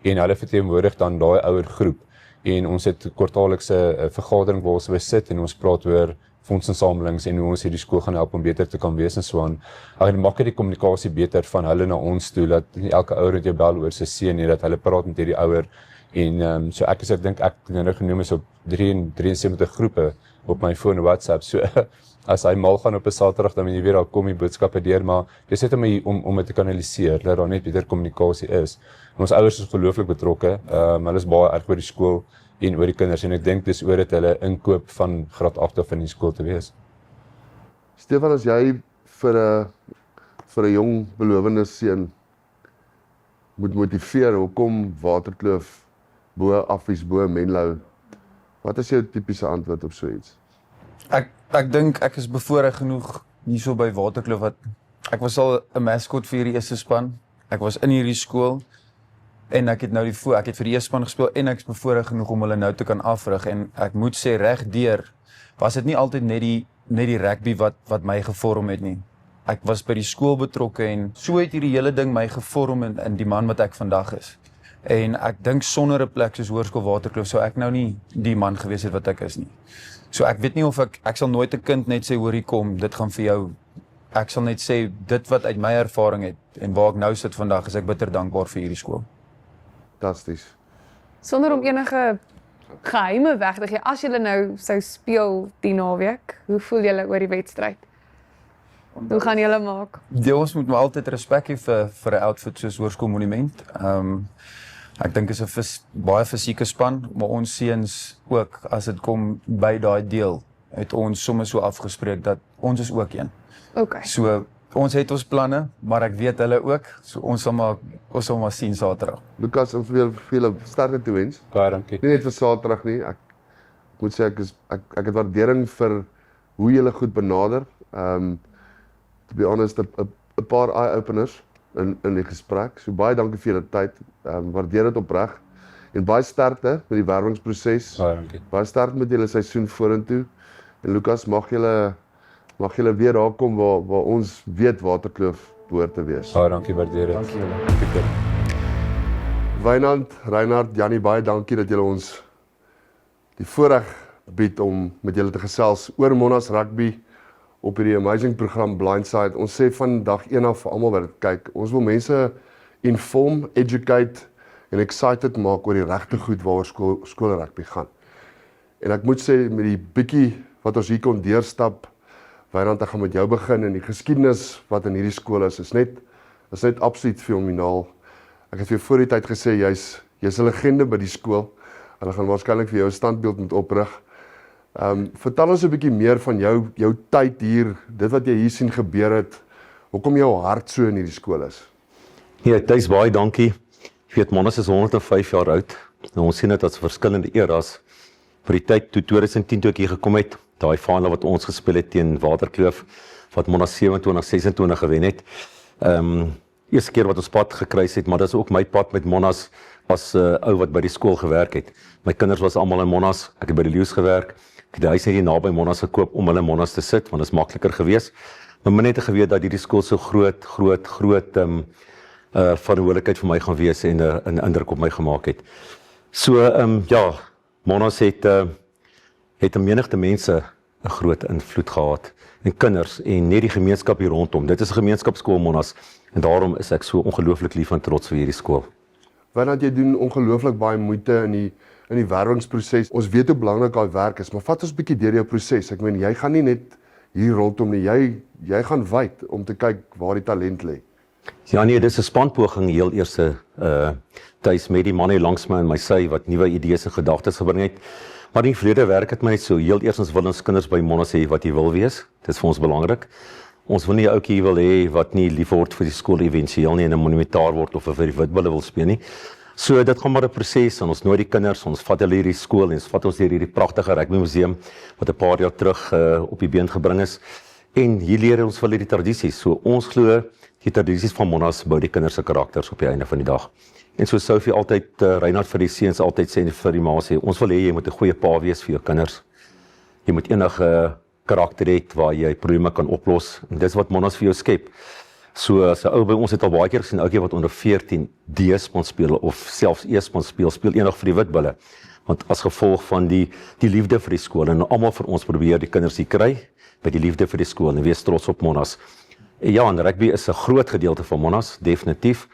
en hulle verteenwoordig dan daai ouergroep. En ons het kwartaallikse vergadering waar ons by sit en ons praat oor fondsinsamelings en hoe ons hierdie skool gaan help om beter te kan wees en so aan. Dit maak die kommunikasie beter van hulle na ons toe, dat nie elke ouer het jou bel oor sy seun nie, dat hulle praat met hierdie ouer. En so ek dink ek nou genoem is op 73 groepe op my foon en WhatsApp. So as hy mal gaan op 'n Saterdag, dan moet jy weer daar kom die boodskappe deur, maar dis net om dit te kanaliseer, dat daar net beter kommunikasie is. En ons ouers is ongelooflik betrokke. Hulle is baie erg oor die skool en oor die kinders en ek dink dis oor dit hulle inkoop van graad 8 af in die skool te wees. Stefan, as jy vir 'n jong belowende seun moet motiveer, hoekom Waterkloof bo Affies bo Menlo? Wat is jou tipiese antwoord op so iets? Ek dink ek is bevoorreg genoeg hierso by Waterkloof wat ek was al 'n maskot vir hierdie eerste span. Ek was in hierdie skool En ek het nou ek het vir die E-span gespeel en ek is bevoorreg genoeg om hulle nou te kan afrig en ek moet sê regdeur was dit nie altyd net die rugby wat my gevorm het nie. Ek was by die skool betrokke en so het hierdie hele ding my gevorm in die man wat ek vandag is. En ek dink sonder 'n plek soos Hoërskool Waterkloof sou ek nou nie die man gewees het wat ek is nie. So ek weet nie of ek sal nooit 'n kind net sê hoor hier kom, dit gaan vir jou. Ek sal net sê dit wat uit my ervaring het en waar ek nou sit vandag is ek bitter dankbaar vir hierdie skool. Fantasties. Sonder om enige geheime weg te gee, as julle nou sou speel die naweek, hoe voel julle oor die wedstryd? Hoe gaan julle maak? Ons moet maar altyd respek hê vir 'n outfit soos Hoërskool Monument. Ek dink is 'n baie fisieke span, maar ons seuns ook as dit kom by daai deel, het ons sommer so afgespreek dat ons is ook een. Okay. So ons het ons planne, maar ek weet hulle ook. So ons sal maar sien Saterdag. Lukas, ons wil veel sterkte toewens. Baie dankie. Nie net vir Saterdag nie. Ek moet sê ek het waardering vir hoe julle goed benader. To be honest, 'n paar eye-openers in die gesprek. So baie dankie vir julle tyd. Waardeer dit opreg. En baie sterkte met die werwingsproses. Baie dankie. Baie sterkte met julle seisoen vorentoe. En Lukas, mag julle weer daar kom waar ons weet Waterkloof behoort te wees. Baie dankie, waardeer dit. Dankie julle. Wynand, Reinhard, Jannie, baie dankie dat julle ons die voorreg bied om met julle te gesels oor Monas rugby op hierdie amazing program Blindside. Ons sê van dag 1 af vir almal wat dit kyk, ons wil mense inform, educate en excited maak oor die regte goed waaroor skool rugby gaan. En ek moet sê met die bietjie wat ons hier kon deurstap, Wynand, ek gaan met jou begin en die geskiedenis wat in hierdie skool is net absoluut fenomenaal. Ek het vir voor die tyd gesê jy's 'n legende by die skool. Hulle gaan waarskynlik vir jou 'n standbeeld moet oprig. Vertel ons 'n bietjie meer van jou tyd hier, dit wat jy hier sien gebeur het. Hoekom jou hart so in hierdie skool is? Ja, Thys, baie dankie. Jy weet, Monas is 105 jaar oud. Nou, ons sien dit as verskillende eras. Vir die tyd toe 2010 toe ek hier gekom het, daai final wat ons gespeel het teen Waterkloof, wat Monas 27-26 gewen het. Eerste keer wat ons pad gekruis het, maar dis ook my pad met Monas as ou wat by die skool gewerk het. My kinders was almal in Monas, ek het by die Leeu's gewerk. Ek het die huis net hier naby Monas gekoop om hulle in Monas te sit, want dit is makliker geweest. Maar min het ek geweet dat hierdie skool so groot verantwoordelikheid vir my gaan wees en 'n indruk op my gemaak het. So ja, Monas het 'n menigte mense 'n groot invloed gehad en kinders en net die gemeenskap hier rondom. Dit is 'n gemeenskapskool Monas en daarom is ek so ongelooflik lief en trots vir hierdie skool. Want jy doen ongelooflik baie moeite in die werwingsproses. Ons weet hoe belangrik daai werk is, maar vat ons 'n bietjie deur jou proses. Ek meen, jy gaan nie net hier rondom nie, jy gaan wyd om te kyk waar die talent lê. Ja nee, dis 'n spanpoging heel eers Thys met die manne langs my en my sy wat nuwe idees en gedagtes gebring het. Maar in die verlede werk het my net so, heel eers ons wil ons kinders by Monas hê wat jy wil wees. Dit is vir ons belangrik. Ons wil nie 'n ouetjie wil hê wat nie lief word vir die skool eventueel nie en 'n monumentaar word of vir die Witbulle wil speel nie. So dit gaan maar 'n proses en ons nooi die kinders, ons vat hulle hierdie skool en ons vat ons deur hierdie pragtige rugby museum wat 'n paar jaar terug op die been gebring is. En hier leer ons van hierdie tradisies. So ons glo die tradisies van Monas bou die kinders se karakters op die einde van die dag. En so Sophie altyd Reinhard vir die seuns altyd sê vir die ma sê, ons wil hê jy moet 'n goeie pa wees vir jou kinders. Jy moet enige karakter hê waar jy probleme kan oplos. En dis wat Monas vir jou skep. So as 'n ou by ons het al baie keer gesien ouetjie wat onder 14 D-span speel of selfs E-span speel eendag vir die Witbulle. Want as gevolg van die liefde vir die skool en almal vir ons probeer die kinders hier kry by die liefde vir die skool en wees trots op Monas. Ja, en rugby is 'n groot gedeelte van Monas, definitief.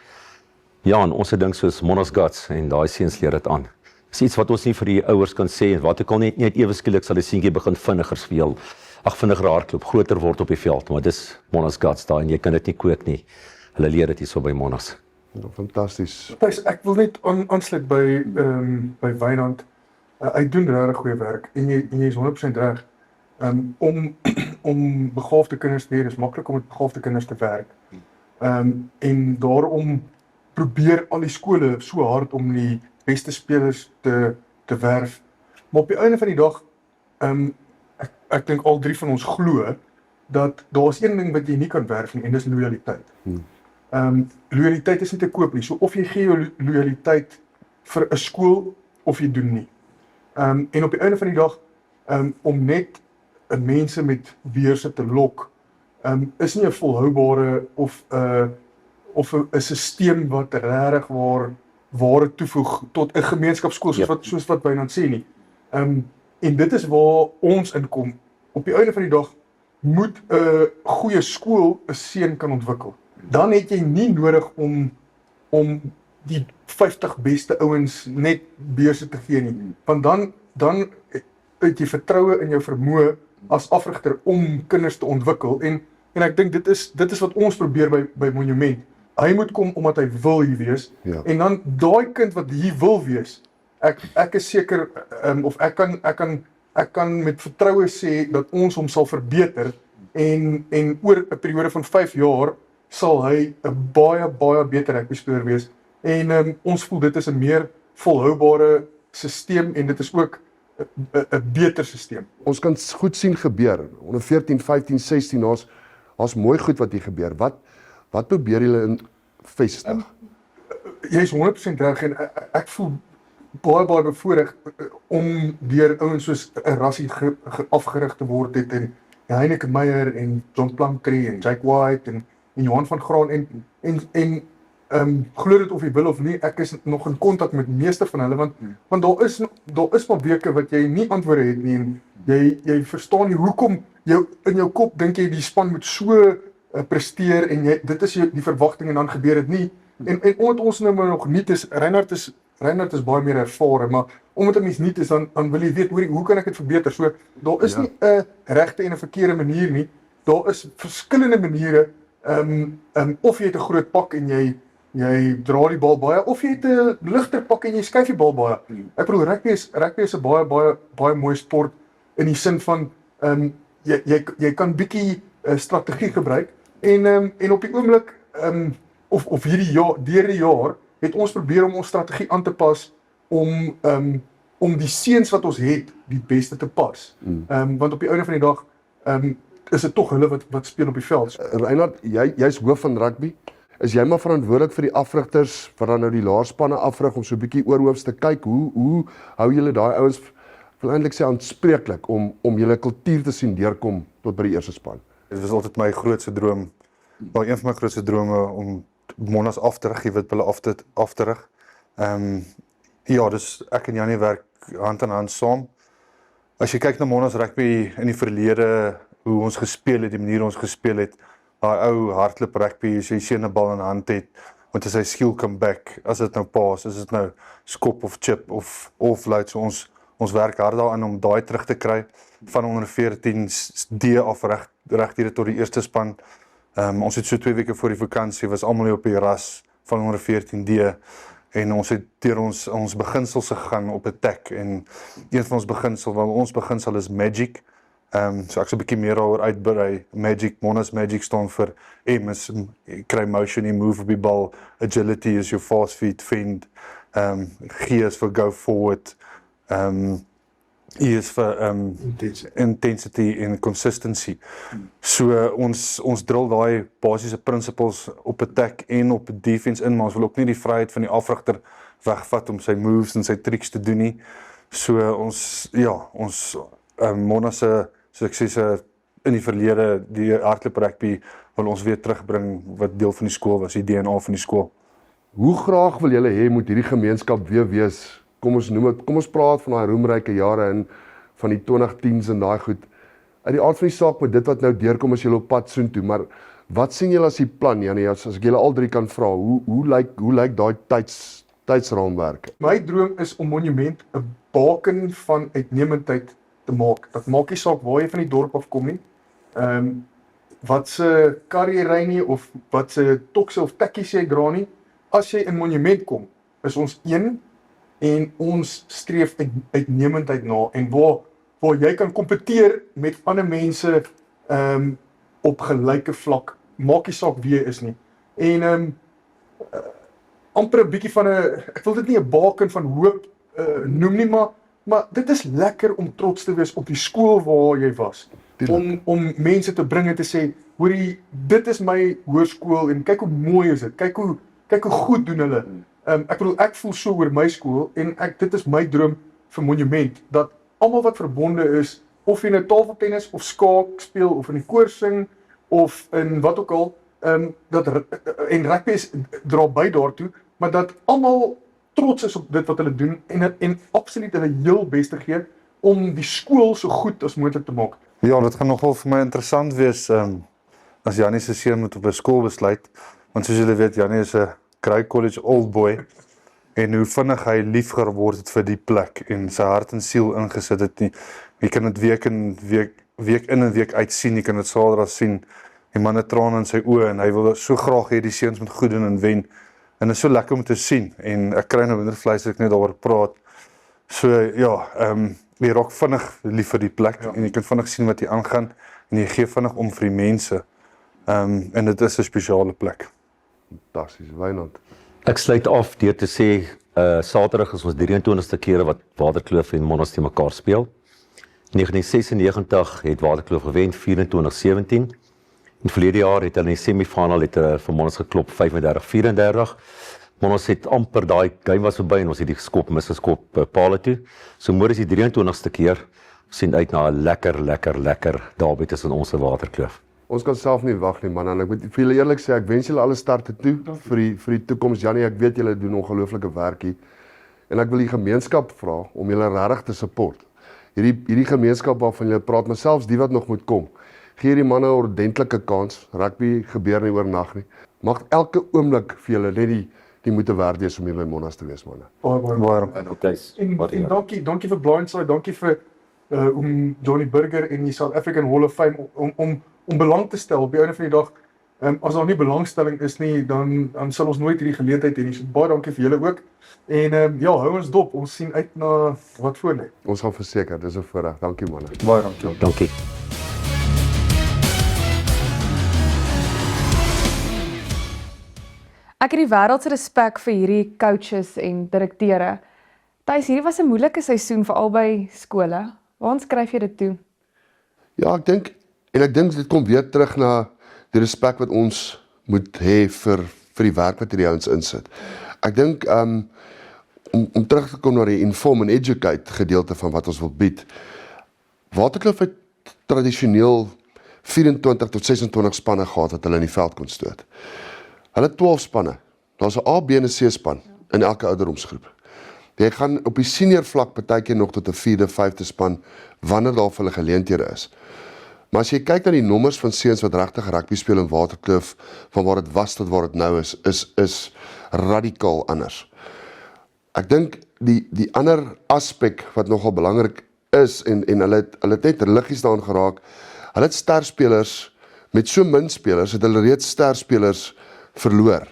Ja, en ons het ding soos Monas Guts en daai seuns leer dit aan. Dis iets wat ons nie vir die ouers kan sê en wat ek al net ewe skielik sal die seentjie begin vinniger speel. Vinniger hardloop, groter word op die veld, maar dis Monas Guts daai en jy kan dit nie kook nie. Hulle leer dit hierso by Monas. Ja, fantasties. Ek wil net aansluit by Wynand. Hy doen regtig goeie werk en jy is 100% reg. Om begaafde kinders te hê, is maklik om met begaafde kinders te werk. En daarom probeer al die skole so hard om die beste spelers te werf. Maar op die einde van die dag, ek dink al drie van ons glo dat daar's een ding wat jy nie kan werf nie en dis loyaliteit. Loyaliteit is nie te koop nie. So of jy gee jou loyaliteit vir 'n skool of jy doen nie. En op die einde van die dag, om net mense met beurse te lok, is nie 'n volhoubare of 'n stelsel wat regtig waarde toevoeg tot 'n gemeenskapskool soos wat Wynand sê nie. En dit is waar ons inkom. Op die einde van die dag moet 'n goeie skool 'n seun kan ontwikkel. Dan het jy nie nodig om die 50 beste ouens net beurse te gee nie. Want dan het jy vertroue in jou vermoë as afrigter om kinders te ontwikkel en ek dink dit is wat ons probeer by Monument. Hy moet kom omdat hy wil hier wees. Ja. En dan daai kind wat hier wil wees, ek is seker of ek kan met vertroue sê dat ons hom sal verbeter en oor 'n periode van 5 jaar sal hy 'n baie beter rugbyspeler wees. En ons voel dit is 'n meer volhoubare stelsel en dit is ook 'n beter stelsel. Ons kan goed sien gebeur. Onder 14, 15, 16 daar's mooi goed wat hier gebeur. Wat probeer julle in vestig? Jy is 100% reg en ek voel baie bevoorreg om deur ouens soos 'n Rassie afgerig te word het en Heineke Meyer en John Plankry en Jake White en Johan van Graan en glo dit of jy wil of nie, ek is nog in kontak met meeste van hulle want daar is maar weke wat jy nie antwoorde het nie en jy verstaan nie hoekom in jou kop dink jy die span moet so presteer en dit is die verwagting en dan gebeur dit nie. En omdat ons nou maar nog nie is, Reinhard is baie meer ervare, maar omdat 'n mens nie is dan wil jy weet hoe kan ek dit verbeter? So daar is nie 'n regte en 'n verkeerde manier nie. Daar is verskillende maniere of jy het 'n groot pak en jy dra die bal baie of jy het 'n ligter pak en jy skuif die bal baie. Ek bedoel rugby is 'n baie mooi sport in die sin van jy kan bietjie strategie gebruik en op die oomblik of hierdie jaar deur die jaar het ons probeer om ons strategie aan te pas om die seuns wat ons het die beste te pas. Want op die einde van die dag is dit tog hulle wat speel op die veld. Reinhard, jy's hoof van rugby. Is jy maar verantwoordelik vir die afrigters wat dan nou die laarspanne afrig om so 'n bietjie oorhoofs te kyk? Hoe hou julle daai ouens wil eintlik sê aanspreeklik om julle kultuur te sien deurkom tot by die eerste span? Dit was altyd my grootste droom. Wel een van my grootste drome om Monas af te rig, jy weet hulle af te rig. Ja, dus ek en Janie werk hand aan hand saam. As jy kyk na Monas rugby in die verlede, hoe ons gespeel het, die manier ons gespeel het, daai ou hardloop rugby, as jy sien 'n bal in die hand het, want as hy skill come back, as dit nou pass, as dit nou skop of chip of offload, so ons werk hard daaraan om daai terug te kry van onder 14 D af reg hier tot die eerste span. Ons het so 2 weke voor die vakansie was almal op die ras van onder 14 D en ons het deur ons beginsels gegaan op 'n tag en een van ons beginsel is Magic. So ek sal 'n bietjie meer daaroor uitbrei. Magic, Monas Magic staan vir M is kry motion, jy move op die bal, agility is your fast feet fend, G is vir go forward, E is vir intensity en consistency. So ons drill daai basiese principles op 'n attack en op defense in, maar ons wil ook nie die vryheid van die afrigter wegvat om sy moves en sy tricks te doen nie. So ons Monas se suksesse in die verlede, die hardloop rugby wil ons weer terugbring wat deel van die skool was, die DNA van die skool. Hoe graag wil julle hê moet hierdie gemeenskap weer wees? Kom ons praat van daai roemryke jare en van die 2010s en daai goed. Uit die aard van die saak met dit wat nou deurkom as julle op pad soontoe, maar wat sien julle as die plan, Janie, as ek julle al drie kan vra, hoe lyk daai tydsraamwerk? My droom is om Monument 'n baken van uitnemendheid te maak. Dat maak nie saak waar jy van die dorp af kom nie. Wat se kar jy ry nie of wat se tokse of tekkies jy dra nie. As jy in Monument kom, is ons een en ons streef uitnemendheid na en waar jy kan kompeteer met ander mense op gelyke vlak, maak nie saak wie jy is nie. En amper 'n bietjie van ek wil dit nie 'n baken van hoop noem nie, maar maar dit is lekker om trots te wees op die skool waar jy was. Om mense te bring en te sê, hoorie, dit is my hoërskool en kyk hoe mooi is dit. Kyk hoe goed doen hulle. Ek bedoel, ek voel so oor my skool en dit is my droom vir Monument, dat almal wat verbonde is, of jy nou tafeltennis of skaak speel of in die koor sing of in wat ook al, en rugby dra by daartoe, maar dat almal trots is op dit wat hulle doen en absoluut hulle heel beste gee om die skool so goed as moontlik te maak. Ja, dit gaan nogal vir my interessant wees as Jannie se seun moet op 'n skool besluit, want soos julle weet, Jannie is 'n Grey College old boy en hoe vinnig hy lief geword het vir die plek en sy hart en siel ingesit het nie. Jy kan dit week in en week uit sien, jy kan dit Saterdag sien. Die man het trane in sy oë en hy wil so graag hê die seuns moet goed doen en wen. En dit is so lekker om te sien en ek kry nou wondervleis as ek net daaroor praat. So ja, jy raak vinnig lief vir die plek en jy kan vinnig sien wat hier aangaan en jy gee vinnig om vir die mense. En dit is 'n spesiale plek. Fantasties, Wynand. Ek sluit af deur te sê Saterdag is ons 23ste keer wat Waterkloof en Monnas te mekaar speel. 1996 het Waterkloof gewen 24-17. En verlede jaar het hulle in die semifinal vir Monnas geklop 35-34. Monnas het amper daai game was verby en ons het die misgeskop paal toe. So môre is die 23ste keer. Sien uit na 'n lekker derby tussen ons en Waterkloof. Ons kan self nie wag nie, man, en ek moet vir julle eerlik sê, ek wens julle alle sterkte toe vir die toekoms. Jannie, ek weet julle doen ongelooflike werk hier. En ek wil die gemeenskap vra om julle regtig te support. Hierdie gemeenskap waarvan julle praat, maar selfs die wat nog moet kom. Gee die manne 'n ordentlike kans. Rugby gebeur nie oornag nie. Mag elke oomblik vir julle net die moeite werd wees om hier by Monnas te wees, manne. En dankie vir Blindside, dankie vir Johnny Burger en die South African Hall of Fame om belang te stel op die einde van die dag. As daar nie belangstelling is nie, dan sal ons nooit hierdie geleentheid hê nie. So baie dankie vir julle ook. En ja, hou ons dop. Ons sien uit na wat voor lê. Ons gaan verseker, dis 'n voorreg. Dankie manne. Baie dankie. Dankie. Ek het die wêreld se respek vir hierdie coaches en direkteure. Thys, hierdie was 'n moeilike seisoen vir albei skole. Waar skryf jy dit toe? Ja, ek dink dit kom weer terug na die respek wat ons moet hê vir die werk wat hierdie ouens insit. Ek dink om terug te kom na die inform and educate gedeelte van wat ons wil bied. Waterkloof het tradisioneel 24 tot 26 spanne gehad wat hulle in die veld kon stoot. Hulle 12 spanne. Daar's 'n A, B en 'n C span in elke ouderdomsgroep. Jy gaan op die senior vlak partykeer nog tot 'n 4de, 5de span wanneer daar vir hulle geleenthede is. Maar as jy kyk na die nommers van seuns wat regtig rugby speel in Waterkloof, van waar dit was tot waar dit nou is radikaal anders. Ek dink die ander aspek wat nogal belangrik is en hulle het net liggies daaraan geraak. Hulle het sterspelers met so min spelers, het hulle reeds sterspelers verloor.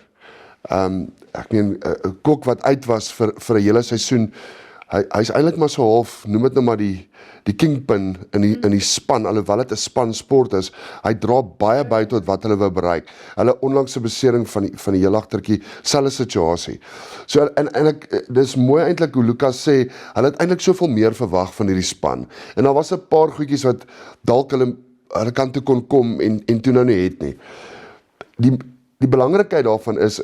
Ek meen Kok wat uit was vir 'n hele seisoen. Hy's eintlik maar so half, noem dit nou maar die kingpin in die span, alhoewel dit 'n span sport is. Hy dra baie by tot wat hulle wou bereik. Hulle onlangse besering van die heel agtertjie, selfe situasie. So en dis mooi eintlik hoe Lucas sê, hulle het eintlik soveel meer verwag van hierdie span. En daar was 'n paar goedjies wat dalk hulle kant toe kon kom en toe nou nie het nie. Die belangrikheid daarvan is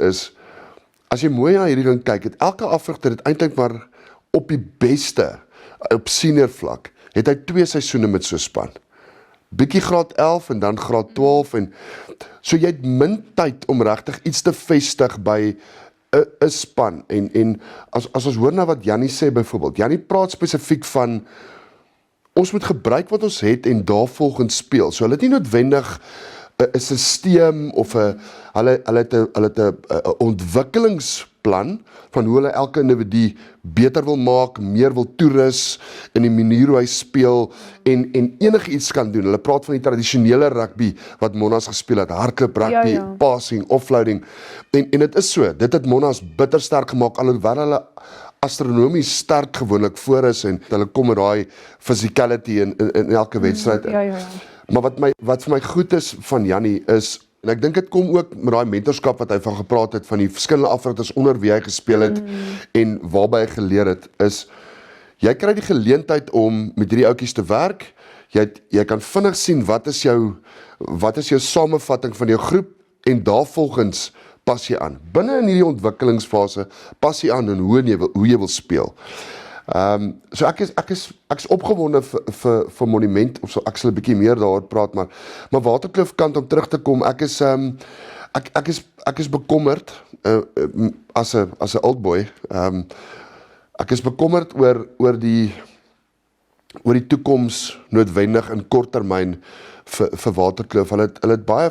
as jy mooi na hierdie ding kyk, het elke afrigter het eintlik maar op die beste op senior vlak het hy 2 seisoene met so 'n span. Bietjie graad 11 en dan graad 12 en so jy het min tyd om regtig iets te vestig by 'n span en as ons hoor na wat Jannie sê byvoorbeeld. Jannie praat spesifiek van ons moet gebruik wat ons het en daarvolgens speel. So hulle het nie noodwendig 'n stelsel of hulle het 'n ontwikkelingsplan van hoe hulle elke individu beter wil maak, meer wil toerus in die manier hoe hy speel en enigiets kan doen. Hulle praat van die tradisionele rugby wat Monnas gespeel het, hardloop rugby, passing, offloading. En dit is so, dit het Monnas bitter sterk gemaak alhoewel hulle astronomies sterk gewoonlik voor is en hulle kom met daai physicality in elke wedstryd. Maar wat vir my goed is van Jannie is, en ek dink dit kom ook met daai mentorskap wat hy van gepraat het, van die verskillende afrigters onder wie hy gespeel het en waarby hy geleer het, is, jy kry die geleentheid om met hierdie ouetjies te werk. Jy kan vinnig sien wat is jou samevatting van jou groep en daarvolgens pas jy aan. Binne in hierdie ontwikkelingsfase pas jy aan en hoe jy wil speel. So ek is opgewonde vir Monument, of so, ek sal 'n bietjie meer daaroor praat, maar Waterkloof kant om terug te kom, ek is bekommerd as 'n old boy. Ek is bekommerd oor die toekoms noodwendig in kort termyn vir Waterkloof. Hulle het baie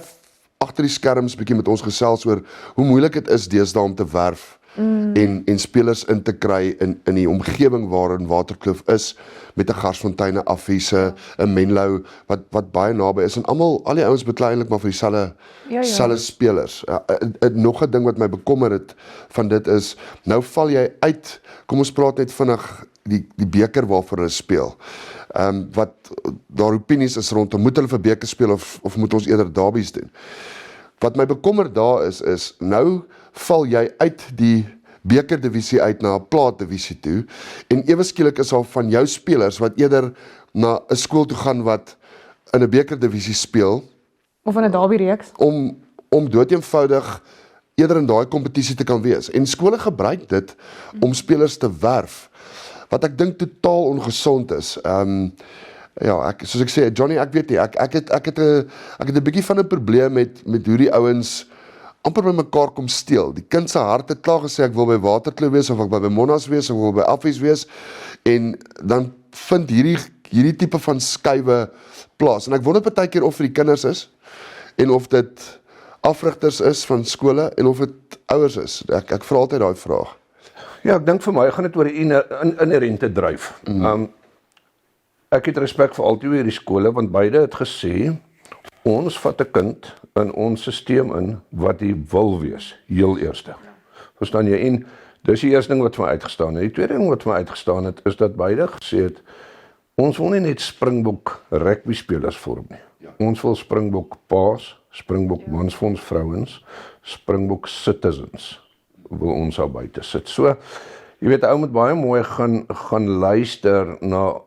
agter die skerms bietjie met ons gesels oor hoe moeilik dit is deesdae om te werf en spelers in te kry in die omgewing waarin Waterkloof is, met 'n Garsfontein, 'n Affiese, 'n Menlo wat baie naby is, en al die ouens beklei eintlik maar vir dieselfde spelers. Nog 'n ding wat my bekommer het van dit is, nou val jy uit, kom ons praat net vinnig die beker waarvoor hulle speel. Wat daar opinies is rondom, moet hulle vir beker speel of moet ons eerder derbies doen? Wat my bekommer daar is nou val jy uit die bekerdivisie uit na 'n plaasdivisie toe, en ewe skielik is daar van jou spelers wat eerder na 'n skool toe gaan wat in 'n bekerdivisie speel, of in 'n derby reeks, om doeteenvoudig eerder in daai kompetisie te kan wees. En skole gebruik dit om spelers te werf, wat ek dink totaal ongesond is. Soos ek sê, Johnny, ek weet nie, ek het 'n bietjie van 'n probleem met hoe die ouens amper by mekaar kom steel. Die kind se hart het klaar gesê, ek wil by Waterkloof wees, of ek wil by Monas wees, of ek wil by Affies wees, en dan vind hierdie tipe van skuwe plaas. En ek wonder baie keer of vir die kinders is, en of dit afrigters is van skole, en of dit ouers is. Ek vra altyd daai vraag. Ja, ek dink vir my gaan dit oor die inherente dryf. Ek het respek vir altyd hierdie skole, want beide het gesê, ons vat 'n kind in ons stelsel in wat hy wil wees, heel eerste. Verstaan jy? En dis die eerste ding wat vir my uitgestaan het. Die tweede ding wat vir my uitgestaan het, is dat beide gesê het, ons wil nie net Springbok rugby spelers vorm nie. Ons wil Springbok paas, Springbok mans vir ons vrouens, Springbok citizens wil ons al buite sit. So, jy weet, ou moet baie mooi gaan luister na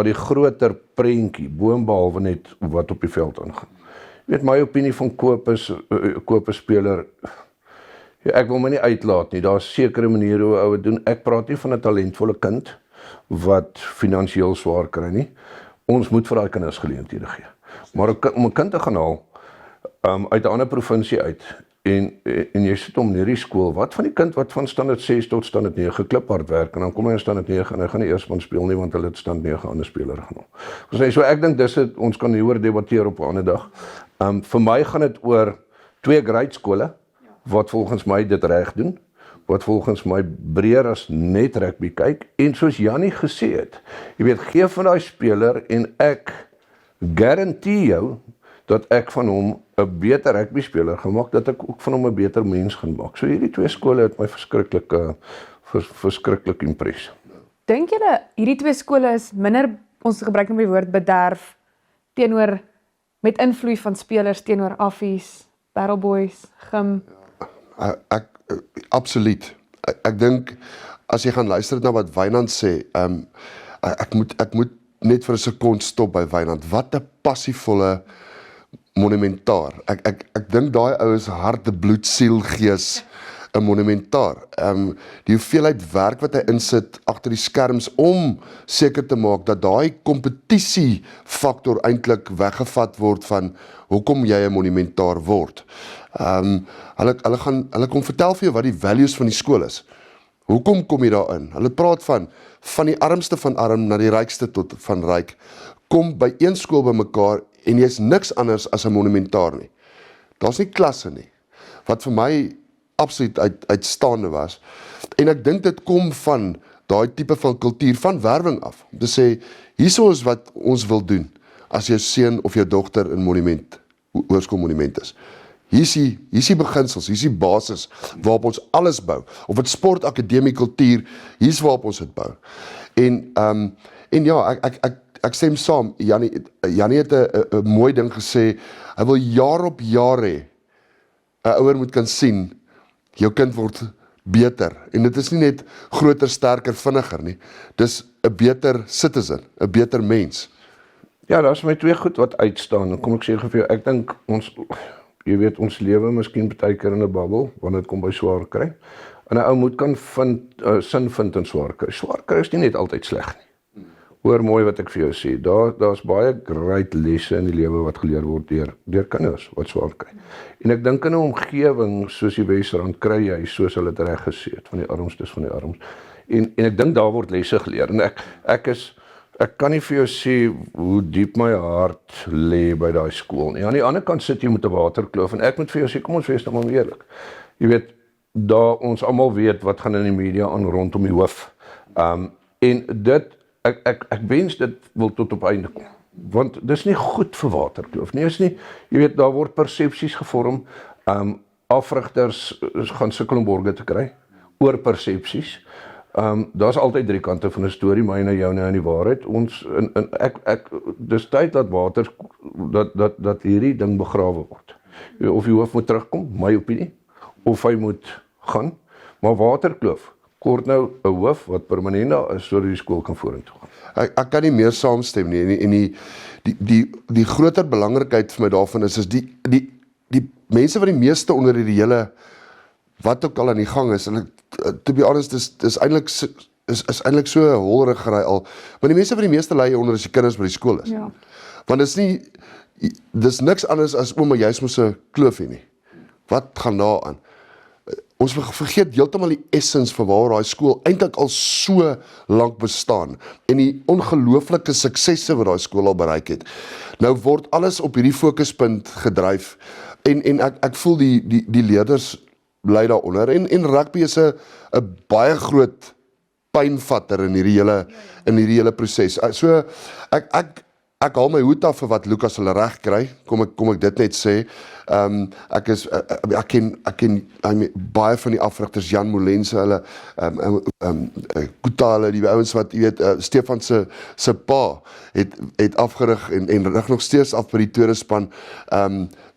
die groter prentjie, boonbehalwe net wat op die veld aangaan. Jy weet, my opinie van koop 'n speler, ek wil my nie uitlaat nie, daar is sekere maniere hoe ou dit doen. Ek praat nie van 'n talentvolle kind wat finansiëel swaar kry nie. Ons moet vir daai kinders geleenthede gee. Maar om 'n kind te gaan haal uit 'n ander provinsie uit, en jy sit hom in hierdie skool, wat van die kind wat van standaard 6 tot standaard 9 kliphard werk, en dan kom hy in standaard 9 en hy gaan nie eers van speel nie, want hulle het standaard 9 ander speler genoem. So ek dink dis dit, ons kan hieroor debatteer op 'n ander dag. Vir my gaan dit oor 2 grade skole, wat volgens my dit reg doen, wat volgens my breër as net rugby kyk, en soos Jannie gesê het, jy weet, gee van daai speler, en ek garandeer jou, dat ek van hom 'n beter rugby speler gemaak, dat ek ook van hom 'n beter mens gaan maak. So hierdie 2 skole het my verskriklik impress. Dink julle hierdie 2 skole is minder, ons gebruik nou die woord bederf, teenoor met invloed van spelers teenoor Affies, Barrel Boys, Gim? Absoluut. Ek dink as jy gaan luister na wat Wynand sê, ek moet net vir 'n sekond stop by Wynand. Wat 'n passievolle monumentaar. Ek dink daai oues hart, bloed, siel, gees 'n monumentaar. Die hoeveelheid werk wat hy insit agter die skerms om seker te maak dat daai kompetisie faktor eintlik weggevat word van hoekom jy 'n monumentaar word. Hulle kom vertel vir jou wat die values van die skool is. Hoekom kom jy daarin? Hulle praat van die armste van arm na die rykste tot van ryk. Kom by een skool bymekaar en jy is niks anders as 'n monumentaar nie. Daar's nie klasse nie. Wat vir my absoluut uitstaande was. En ek dink dit kom van daai tipe van kultuur van werwing af. Om te sê, hierso is wat ons wil doen as jou seun of jou dogter in hoërskoolmonument is. Hier is die beginsels, hier is die basis waarop ons alles bou. Of dit sport, akademie, kultuur, hier is waarop ons dit bou. En ja, ek stem saam. Jannie het 'n mooi ding gesê. Hy wil jaar op jaar hê 'n ouer moet kan sien jou kind word beter. En dit is nie net groter, sterker, vinniger nie. Dis 'n beter citizen, 'n beter mens? Ja, daar's my twee goed wat uitstaan. Dan kom ek sê vir jou, ek dink ons jy weet ons lewe miskien baie keer in 'n bubbel wanneer dit kom by swaar kry. En 'n ou moet kan sin vind in swaar kry. Swaar kry is nie net altyd sleg nie. Hoor mooi wat ek vir jou sê. Daar's baie great lesse in die lewe wat geleer word deur kinders wat swaar kry. En ek dink in 'n omgewing soos die Wesrand kry jy soos hulle dit reg gesê het, van die armstes van die arms. En ek dink daar word lesse geleer. En ek kan nie vir jou sê hoe diep my hart lê by daai skool nie. Aan die ander kant sit jy met 'n waterkloof en ek moet vir jou sê, kom ons wees nou maar eerlik. Jy weet, daar ons almal weet wat gaan in die media aan rondom die hoof. En dit ek wens dit wil tot op einde kom. Want dis nie goed vir waterkloof nie. Is nie, jy weet, daar word persepsies gevorm. Afrigters gaan sukkel om borge te kry oor persepsies. Daar's altyd drie kante van 'n storie, myne, joune en die waarheid. Dis tyd dat hierdie ding begrawe word. Of die hoof moet terugkom, my opinie, of hy moet gaan, maar waterkloof kort nou 'n hoof wat permanent daar is sodat die skool kan vorentoe gaan. Ek kan nie meer saamstem nie. En die groter belangrikheid vir my daarvan is die mense wat die meeste onder die hele wat ook al aan die gang is, en to be honest, is eintlik so 'n holrigery al, maar die mense wat die meeste ly onder as die kinders by die skool is. Ja. Want dis niks anders as ouma juis moet 'n kloof hê nie. Wat gaan daar aan? Ons vergeet heeltemal die essens van waar daai skool eintlik al so lank bestaan en die ongelooflike suksesse wat daai skool al bereik het. Nou word alles op hierdie fokuspunt gedryf en ek voel die leerders bly daaronder en rugby is 'n baie groot pynvatter in hierdie hele proses. So ek haal my hoed af vir wat Lucas hulle reg kry, kom ek dit net sê. Ek ken baie van die afrigters, Jan Molense, hulle Kuta, hulle die ouens wat, jy weet, Stefan se pa het afgerig en rig nog steeds af by die tweede span,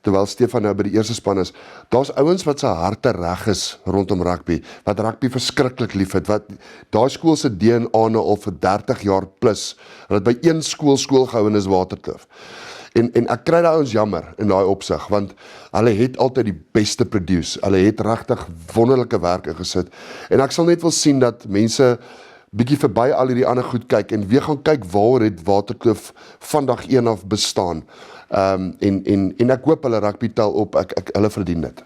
terwyl Stefan nou by die eerste span is. Daar's ouens wat se harte reg is rondom rugby, wat rugby verskriklik liefhet, wat daai skool se DNA nou al vir 30 jaar plus, hulle het by een skool gehou en is Waterkloof. En ek kry daai ouens jammer in daai opsig, want hulle het altyd die beste produce, hulle het regtig wonderlike werk ingesit, en ek sal net wil sien dat mense bietjie verby al hierdie ander goed kyk, en weer gaan kyk waar het Waterkloof vandag 1 af bestaan, en ek hoop hulle rugby tel op, hulle verdien dit.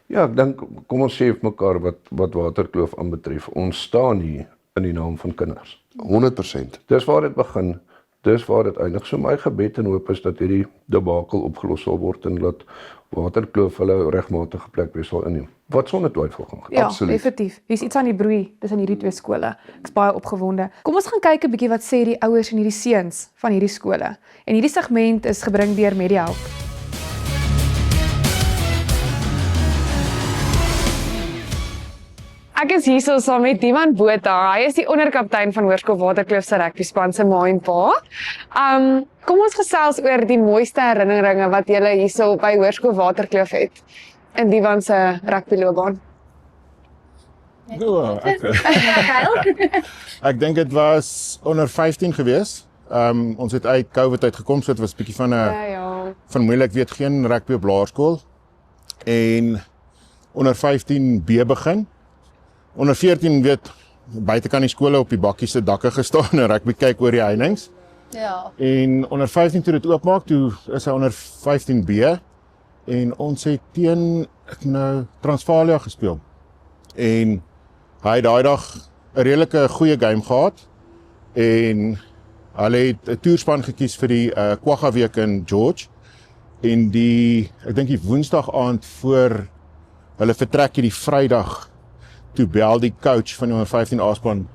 Ja, ek dink, kom ons sê vir mekaar wat Waterkloof aanbetref, ons staan hier in die naam van kinders. 100%. Dis waar dit begin, dis waar dit eindig. So my gebed en hoop is dat hierdie debakel opgelos sal word en dat Waterkloof hulle regmatige plek weer sal inneem. Wat sonder twyfel gaan gebeur. Ja, definitief. Hier's iets aan die broei tussen hierdie twee skole. Ek's baie opgewonde. Kom ons gaan kyk 'n bietjie wat sê die ouers en hierdie seuns van hierdie skole. En hierdie segment is gebring deur MediaHelp. Ek is hier saam met Diman Botha. Hy is die onderkaptein van Hoërskool Waterkloof se rugby span se ma en pa. Kom ons gesels oor die mooiste herinneringe wat julle hierso by Hoërskool Waterkloof het in Diman se rugbyloopbaan. Ek dink dit was onder 15 gewees. Ons het uit COVID uitgekom, so dit was 'n bietjie van moeilik, weet geen rugby op laerskool. En onder 15 B begin. Onder 14 weet buitekant die skole op die bakkies se dakke gestaan en rugby kyk oor die heininge. Ja. En onder 15 toe dit oopmaak, toe is hy onder 15B en ons het teen Transvaalia gespeel. En hy het daai dag 'n redelike goeie game gehad en hulle het 'n toerspan gekies vir die Kwagga week in George. En ek dink die Woensdag aand voor hulle vertrek hierdie Vrydag, toe bel die coach van die onder 15 A-span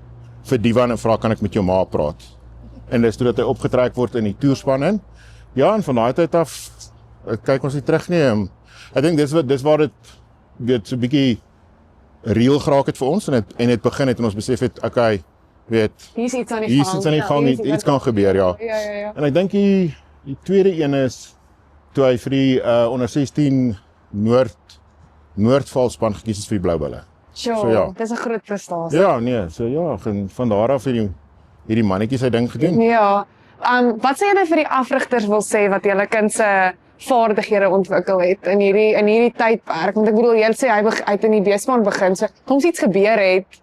vir Divan en vra kan ek met jou ma praat. En dis toe dat hy opgetrek word in die toerspan in. Ja, en van daai tyd af kyk ons nie terug nie. Ek dink dis waar dit weet so 'n bietjie reël geraak het vir ons en het begin het en ons besef het okay, weet Hier's iets aan die gang, iets kan gebeur, ja. Ja. En ek dink die tweede een is toe hy vir die onder 16 Noordvalspan gekies is vir die Blou Bulle. So ja, dis 'n groot prestasie. Ja, nee, so ja, van daar af het hierdie mannetjie sy ding gedoen. Ja. Wat sê julle vir die afrigters wil sê wat julle kind se vaardighede ontwikkel het in hierdie tydperk? Want ek bedoel, jy sê hy het in die B-span begin, so soms iets gebeur het.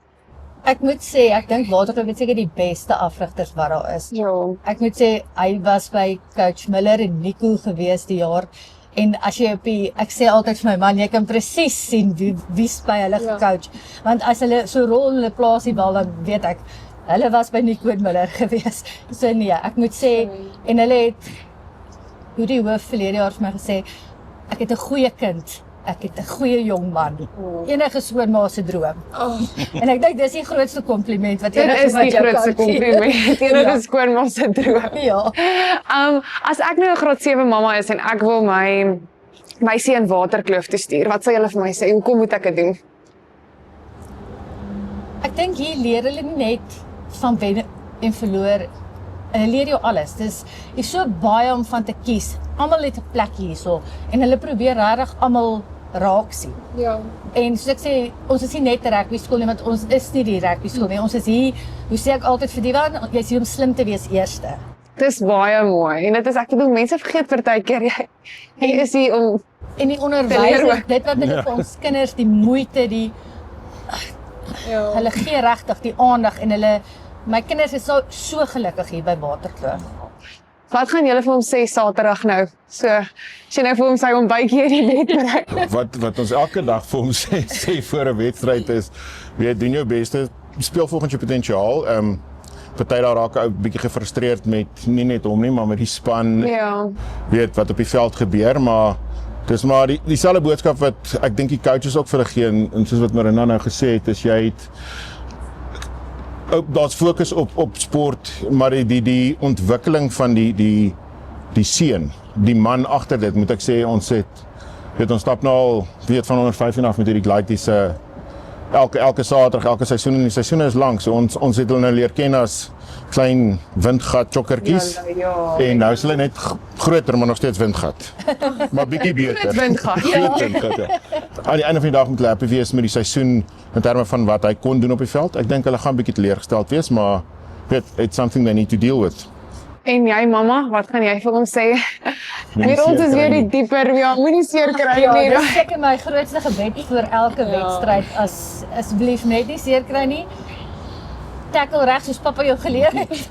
Ek moet sê, ek dink Waterkloof het seker die beste afrigters wat daar is. Ja. Ek moet sê, hy was by Coach Miller en Nico gewees die jaar. En as jy ek sê altyd vir my man, jy kan presies sien wie's by hulle gecoach. Want as hulle so rol hulle plaas die bal, dan weet ek, hulle was by Nico en Miller gewees. So nee, ek moet sê, en hulle het, hoe die hoof verlede jaar vir my gesê, ek het 'n goeie kind, ek het 'n goeie jong man. Enige skoonma se droom. En ek dink dis die grootste kompliment wat enige Dit is die grootste kompliment, enige skoonma se droom. Ja. As ek nou 'n graad 7 mamma is en ek wil my seun Waterkloof toe stuur, wat sal julle vir my sê? Hoekom moet ek dit doen? Ek dink hier leer hulle nie net van wen en verloor. Hulle leer jou alles. Dis so baie om van te kies. Almal het 'n plek hierso en hulle probeer regtig almal raak sien. Ja. En soos ek sê, ons is nie net 'n rugby skool nie, want ons is nie die rugby skool nie. Ons is hier, hoe sê ek altyd vir Divan, jy is hier om slim te wees eerste. Dis baie mooi en dit is ek bedoel mense vergeet partykeer jy is hier om en die onderwys, dit wat hulle vir ons kinders die moeite, hulle gee regtig die aandag en my kinders is so gelukkig hier by Waterkloof. Wat gaan julle vir hom sê Saterdag nou? So, as jy nou vir hom sy ontbytjie in die bed bring. Wat ons elke dag vir hom sê voor 'n wedstryd is, weet doen jou beste, speel volgens jou potensiaal. Party daar raak 'n ou bietjie gefrustreerd met nie net hom nie, maar met die span. Ja. Weet wat op die veld gebeur, maar dis maar dieselfde boodskap wat ek dink die coaches ook vir hulle gee en soos wat Marina nou gesê het, is jy het daar's fokus op sport, maar die ontwikkeling van die seun, die man agter dit, moet ek sê ons stap nou al van onder 15 af met hierdie Glighties elke Saterdag, elke seisoen en die seisoene is lank, so ons het hulle nou leer ken as klein windgat chokkertjies en nou is hulle net groter, maar nog steeds windgat. Maar bietjie beter. Groot windgat. Groot windgat, ja. Aan die einde van die dag moet hulle happy wees met die seisoen in terme van wat hy kon doen op die veld. Ek dink hulle gaan bietjie teleurgesteld wees, maar weet, it's something they need to deal with. En jy mamma, wat gaan jy vir hom sê? Hier ons is weer die dieper, moenie seer kry nie. Ja, dis seker my grootste gebed vir elke wedstryd, asseblief net nie seer kry nie. Tackle reg soos pappa jou geleer het.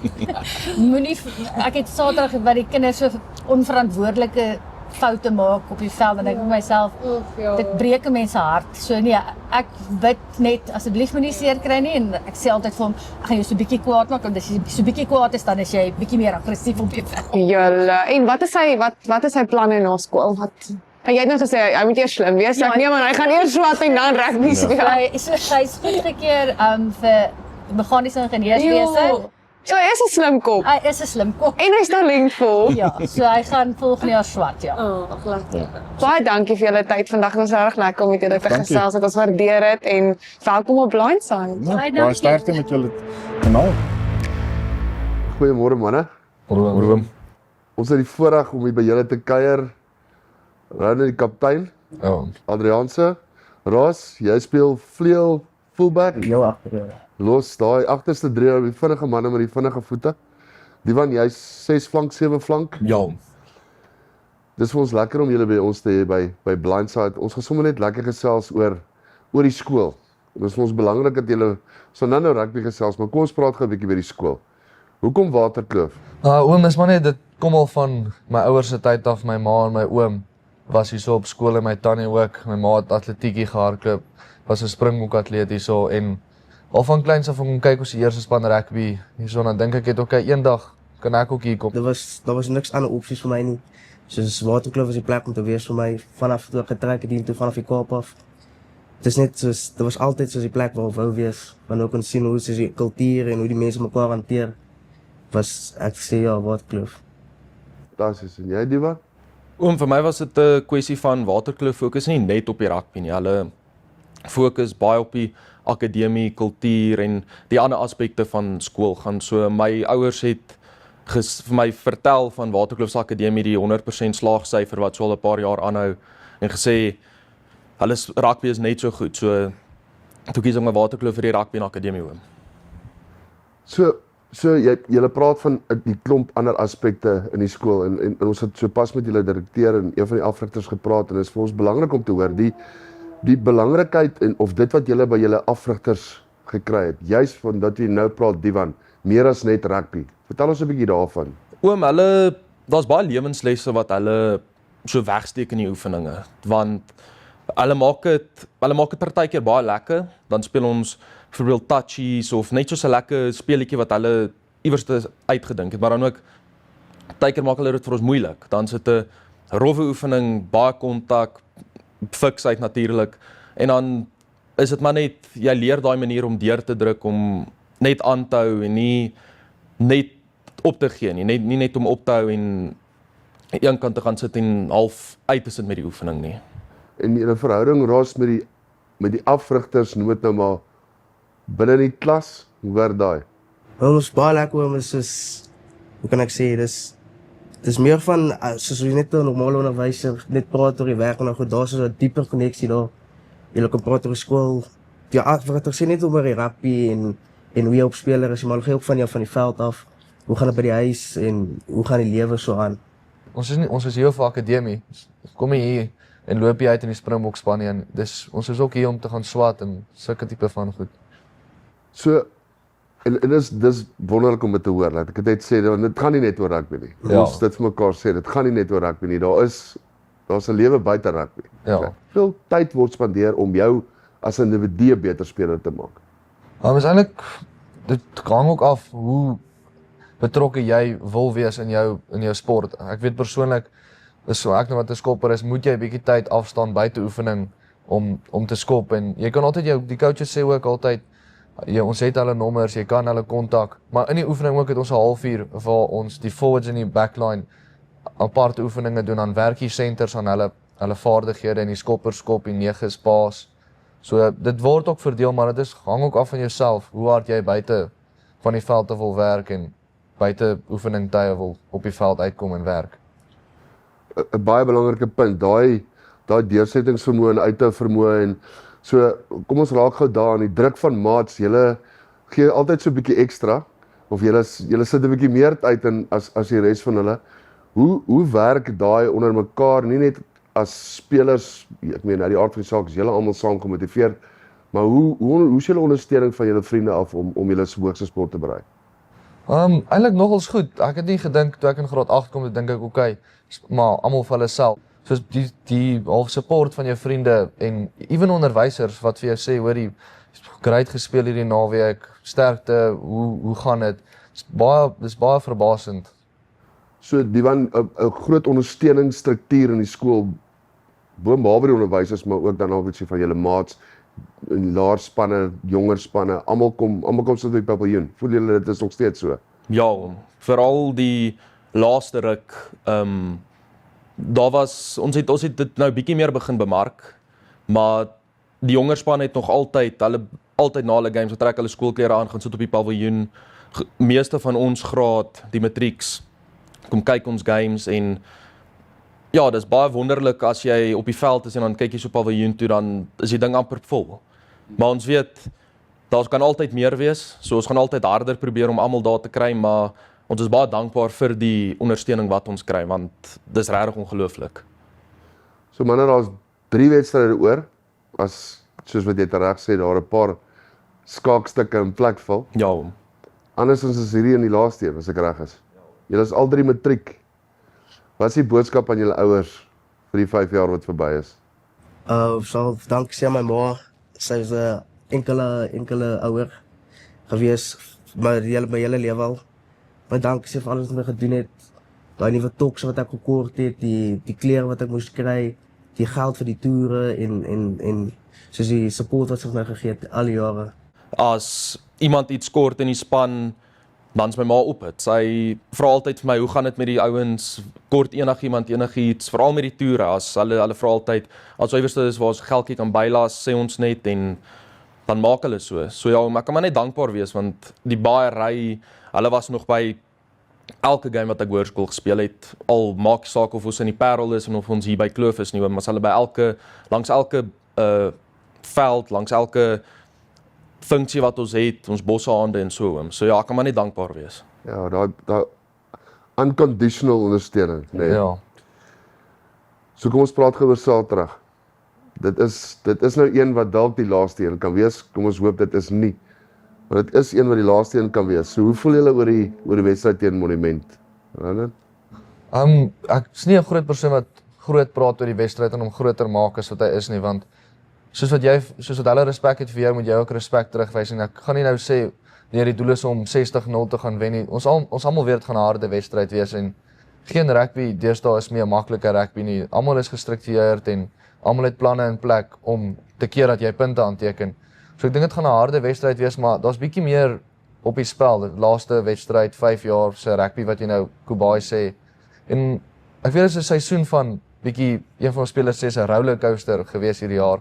Moenie, ek het Saterdag by die kinders so onverantwoordelike foute maak op die veld en ek met myself, dit breek 'n mens se hart. So nee, ek bid net asseblief moenie seer kry nie en ek sê altyd vir hom, ek gaan jou so bietjie kwaad maak want as jy so bietjie kwaad is dan is jy bietjie meer aggressief op die veld. Julle, en wat is sy planne na skool? Jy het nou gesê hy moet eers slim wees. Ek nee man, hy gaan eers swat en dan rugby speel. Hy's goedgekeur vir meganiese ingenieurswese. So hy is 'n slim kop. Hy is 'n slim kop. En hy's talentvol. Ja, so hy gaan volgende jaar swat, ja. Lekker. Baie dankie vir julle tyd vandag. Dit was regtig lekker om met julle te gesels. Ons waardeer dit en welkom op Blindside. Baie sterkte met julle kanaal. Goeiemôre manne. Goeiemôre. Ons het die voorreg om hier by julle te kuier. Ronnie die kaptein. Ja. Adrianse. Ross, jy speel vleuel fullback. Jou agter. Los daai agterste drie, die vinnige manne met die vinnige voete. Divan, jy's 6 flank, 7 flank. Ja. Dis vir ons lekker om julle by ons te hê by Blindside. Ons gaan sommer net lekker gesels oor die skool. Dit is vir ons belangrik dat julle so nou rugby gesels, maar kom ons praat gou 'n bietjie by die skool. Hoekom Waterkloof? Oom, is maar net dit kom al van my ouers se tyd af, my ma en my oom was hier so op skool en my tannie ook. My ma het atletiekie gehardloop, was 'n springbok atleet hierso en al van kleins af om kyk ons die eerste span rugby hierso, dan dink ek het okay, eendag kan ek ook hier kom. Daar was niks ander opsies vir my nie. Soos Waterkloof was die plek om te wees vir my vanaf toe ek getrek het hier vanaf die Kaap af. Dit is net soos dit was altyd soos die plek waar ek wou wees, want ook kon sien hoe soos die kultuur en hoe die mense mekaar hanteer. Was ek sê ja, Waterkloof. Fantasties. En jy, Diva? Oom, vir my was dit 'n kwessie van Waterkloof fokus nie net op die rugby nie. Hulle fokus baie op die akademie, kultuur en die ander aspekte van skool gaan. So my ouers het vir my vertel van Waterkloof se akademie, die 100% slaagsyfer wat so al 'n paar jaar aanhou en gesê hulle rugby is net so goed. So toe kies ek my Waterkloof vir die rugby en akademie oom. So So julle praat van die klomp ander aspekte in die skool en ons het sopas met julle direkteur en een van die afrigters gepraat en dit is vir ons belangrik om te hoor die belangrikheid en of dit wat julle by julle afrigters gekry het, juis van dat jy nou praat Divan, meer as net rugby. Vertel ons 'n bietjie daarvan. Oom, daar's baie lewenslesse wat hulle so wegsteek in die oefeninge, want hulle maak dit partykeer baie lekker, dan speel ons byvoorbeeld touchies of net so 'n lekker speletjie wat hulle iewers uitgedink het, maar dan ook partykeer maak hulle dit vir ons moeilik. Dan sit 'n rowwe oefening, baie kontak, fiksheid natuurlik, en dan is dit maar net, jy leer daai manier om deur te druk, om net aan te hou en nie net op te gee nie, nie net om op te hou en een kant te gaan sit en half uit te sit met die oefening nie. En julle verhouding Ros met die afrigters noem nou maar binne die klas, hoe werk daai? Ons baie lekker oom is hoe kan ek sê, dis meer van soos jy net 'n normale onderwyser net praat oor die werk en dan goed, daar's 'n dieper koneksie daar. Jy kan praat oor die skool. Ja, afrigters sê net oor die rugby en hoe jy op speler is, maar ook van jou van die veld af. Hoe gaan dit by die huis en hoe gaan die lewe so aan? Ons is hier vir akademie. Kom hier en loop jy uit in die Springbok span en ons is ook hier om te gaan swat en sulke tipe van goed. So en dis wonderlik om dit te hoor. Laat ek dit net sê, want dit gaan nie net oor rugby nie. Ja. Ons dit vir mekaar sê, dit gaan nie net oor rugby nie. Daar's 'n lewe buite rugby. Ja. Veel tyd word spandeer om jou as 'n individu 'n beter speler te maak. Maar eintlik dit hang ook af hoe betrokke jy wil wees in jou sport. Ek weet persoonlik, so ek nou wat 'n skopper is, moet jy 'n bietjie tyd afstaan buite oefening om te skop en jy kan altyd die coaches sê ook altyd ons het hulle nommers, jy kan hulle kontak, maar in die oefening ook het ons 'n halfuur waar ons die forwards en die backline aparte oefeninge doen, dan werk die centers aan hulle vaardighede en die skoppers skop, die 9's paas. So dit word ook verdeel, maar dit hang ook af van jouself, hoe hard jy buite van die veld te wil werk en buite oefeningtye wil op die veld uitkom en werk. 'n Baie belangrike punt, daai deursettingsvermoë en uithou vermoë en so kom ons raak gou daar aan die druk van maats. Julle gee altyd so 'n bietjie ekstra of julle sit 'n bietjie meer uit in as die res van hulle. Hoe werk daai onder mekaar, nie net as spelers, ek meen uit die aard van die saak is julle almal saam gemotiveerd, maar hoe is julle ondersteuning van julle vriende af om julle hoogste sport te bereik? Eintlik nogals goed. Ek het nie gedink toe ek in graad 8 kom, dit dink ek okay, maar almal vir hulle self. Soos die half support van jou vriende en ewen onderwysers wat vir jou sê, hoorie, great gespeel hierdie naweek, sterkte, hoe gaan dit? Dis baie verbasend. So Divan, 'n groot ondersteuningsstruktuur in die skool, boonbehalwe die onderwysers, maar ook dan al ietsie van julle maats, in laarspanne, jonger spanne, almal kom sit by die paviljoen. Voel julle dit is nog steeds so? Ja, veral die laaste ruk, ons het dit nou bietjie meer begin bemark, maar die jonger span het nog altyd na hulle games getrek hulle skoolklere aan, gaan sit op die paviljoen. Meeste van ons graad, die matrieks, kom kyk ons games en ja, dis baie wonderlik as jy op die veld is en dan kyk jy so paviljoen toe, dan is die ding amper vol. Maar ons weet, daar kan altyd meer wees, so ons gaan altyd harder probeer om almal daar te kry, maar ons is baie dankbaar vir die ondersteuning wat ons kry, want dis regtig ongelooflik. So manne, daar's 3 wedstryde oor, soos wat jy reg sê, daar 'n paar skaakstukke in plek val. Ja. Andersins is hierdie in die laaste een, as ek reg is. Julle is al 3 matriek. Wat is die boodskap aan julle ouers vir die 5 jaar wat verby is? Sal dank sê my ma, sy is 'n enkele ouer gewees, maar by hele lewe al. Maar dank sê vir alles wat my gedoen het, daai nuwe toks wat ek gekort het, die klere wat ek moes kry, die geld vir die toere en soos die support wat sy my gegee het al die jare. As iemand iets kort in die span, dan is my ma op het. Sy vra altyd vir my, hoe gaan dit met die ouens, kort enigiets, veral met die toere, as hulle vra altyd, as iewers is waar ons geldjie kan bylaas, sê ons net, en dan maak hulle so. So ja, maar ek kan maar net dankbaar wees, want die baie ry, hulle was nog by elke game wat ek hoërskool gespeel het, al maak saak of ons in die Parel is, en of ons hier by Kloof is nie, maar as hulle by langs elke veld, langs elke funksie wat ons het, ons bosseaande en so. So ja, ek kan maar net dankbaar wees. Ja, daai unconditional ondersteuning, nee. Ja. So kom ons praat gou oor Saterdag. Dit is nou een wat dalk die laaste een kan wees. Kom ons hoop dit is nie. Maar dit is een wat die laaste een kan wees. So hoe voel julle oor die wedstryd teen Monument? Ronan? Ek is nie 'n groot persoon wat groot praat oor die wedstryd en hom groter maak as wat hy is nie, want soos wat hulle respek het vir jou, moet jy ook respek terugwys en ek gaan nie nou sê nee, die doel is om 60-0 te gaan wen nie. Ons almal weet dit gaan 'n harde wedstryd wees en geen rugby deesdae is meer 'n maklike rugby nie. Almal is gestruktureerd en almal het planne in plek om te keer dat jy punte aanteken. So ek dink dit gaan 'n harde wedstryd wees, maar daar's bietjie meer op die spel. Die laaste wedstryd 5 jaar se rugby wat jy nou Kubai sê. En ek weet dit is 'n seisoen van bietjie een van ons spelers sê 'n rollercoaster gewees hierdie jaar.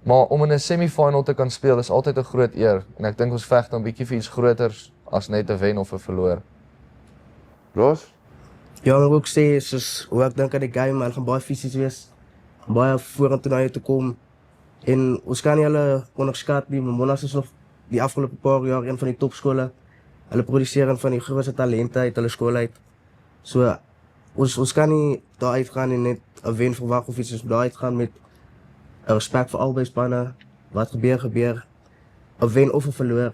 Maar om in 'n semifinal te kan speel is altyd 'n groot eer en ek dink ons veg dan bietjie vir iets groters as net 'n wen of 'n verloor. Ross? Ja, ek wil ook sê soos hoe ek dink aan die game, man, gaan baie fisies wees. Baie vorentoe na jou toe kom. En ons kan nie hulle onderskat nie. Monas is nog die afgelope paar jaar een van die topskole. Hulle produseer van die grootste talente uit hulle skool uit. So ons kan nie daar uitgaan en net 'n wen verwag of iets, ons moet daar uitgaan met respek vir albei spanne. Wat gebeur. 'n Wen of 'n verloor.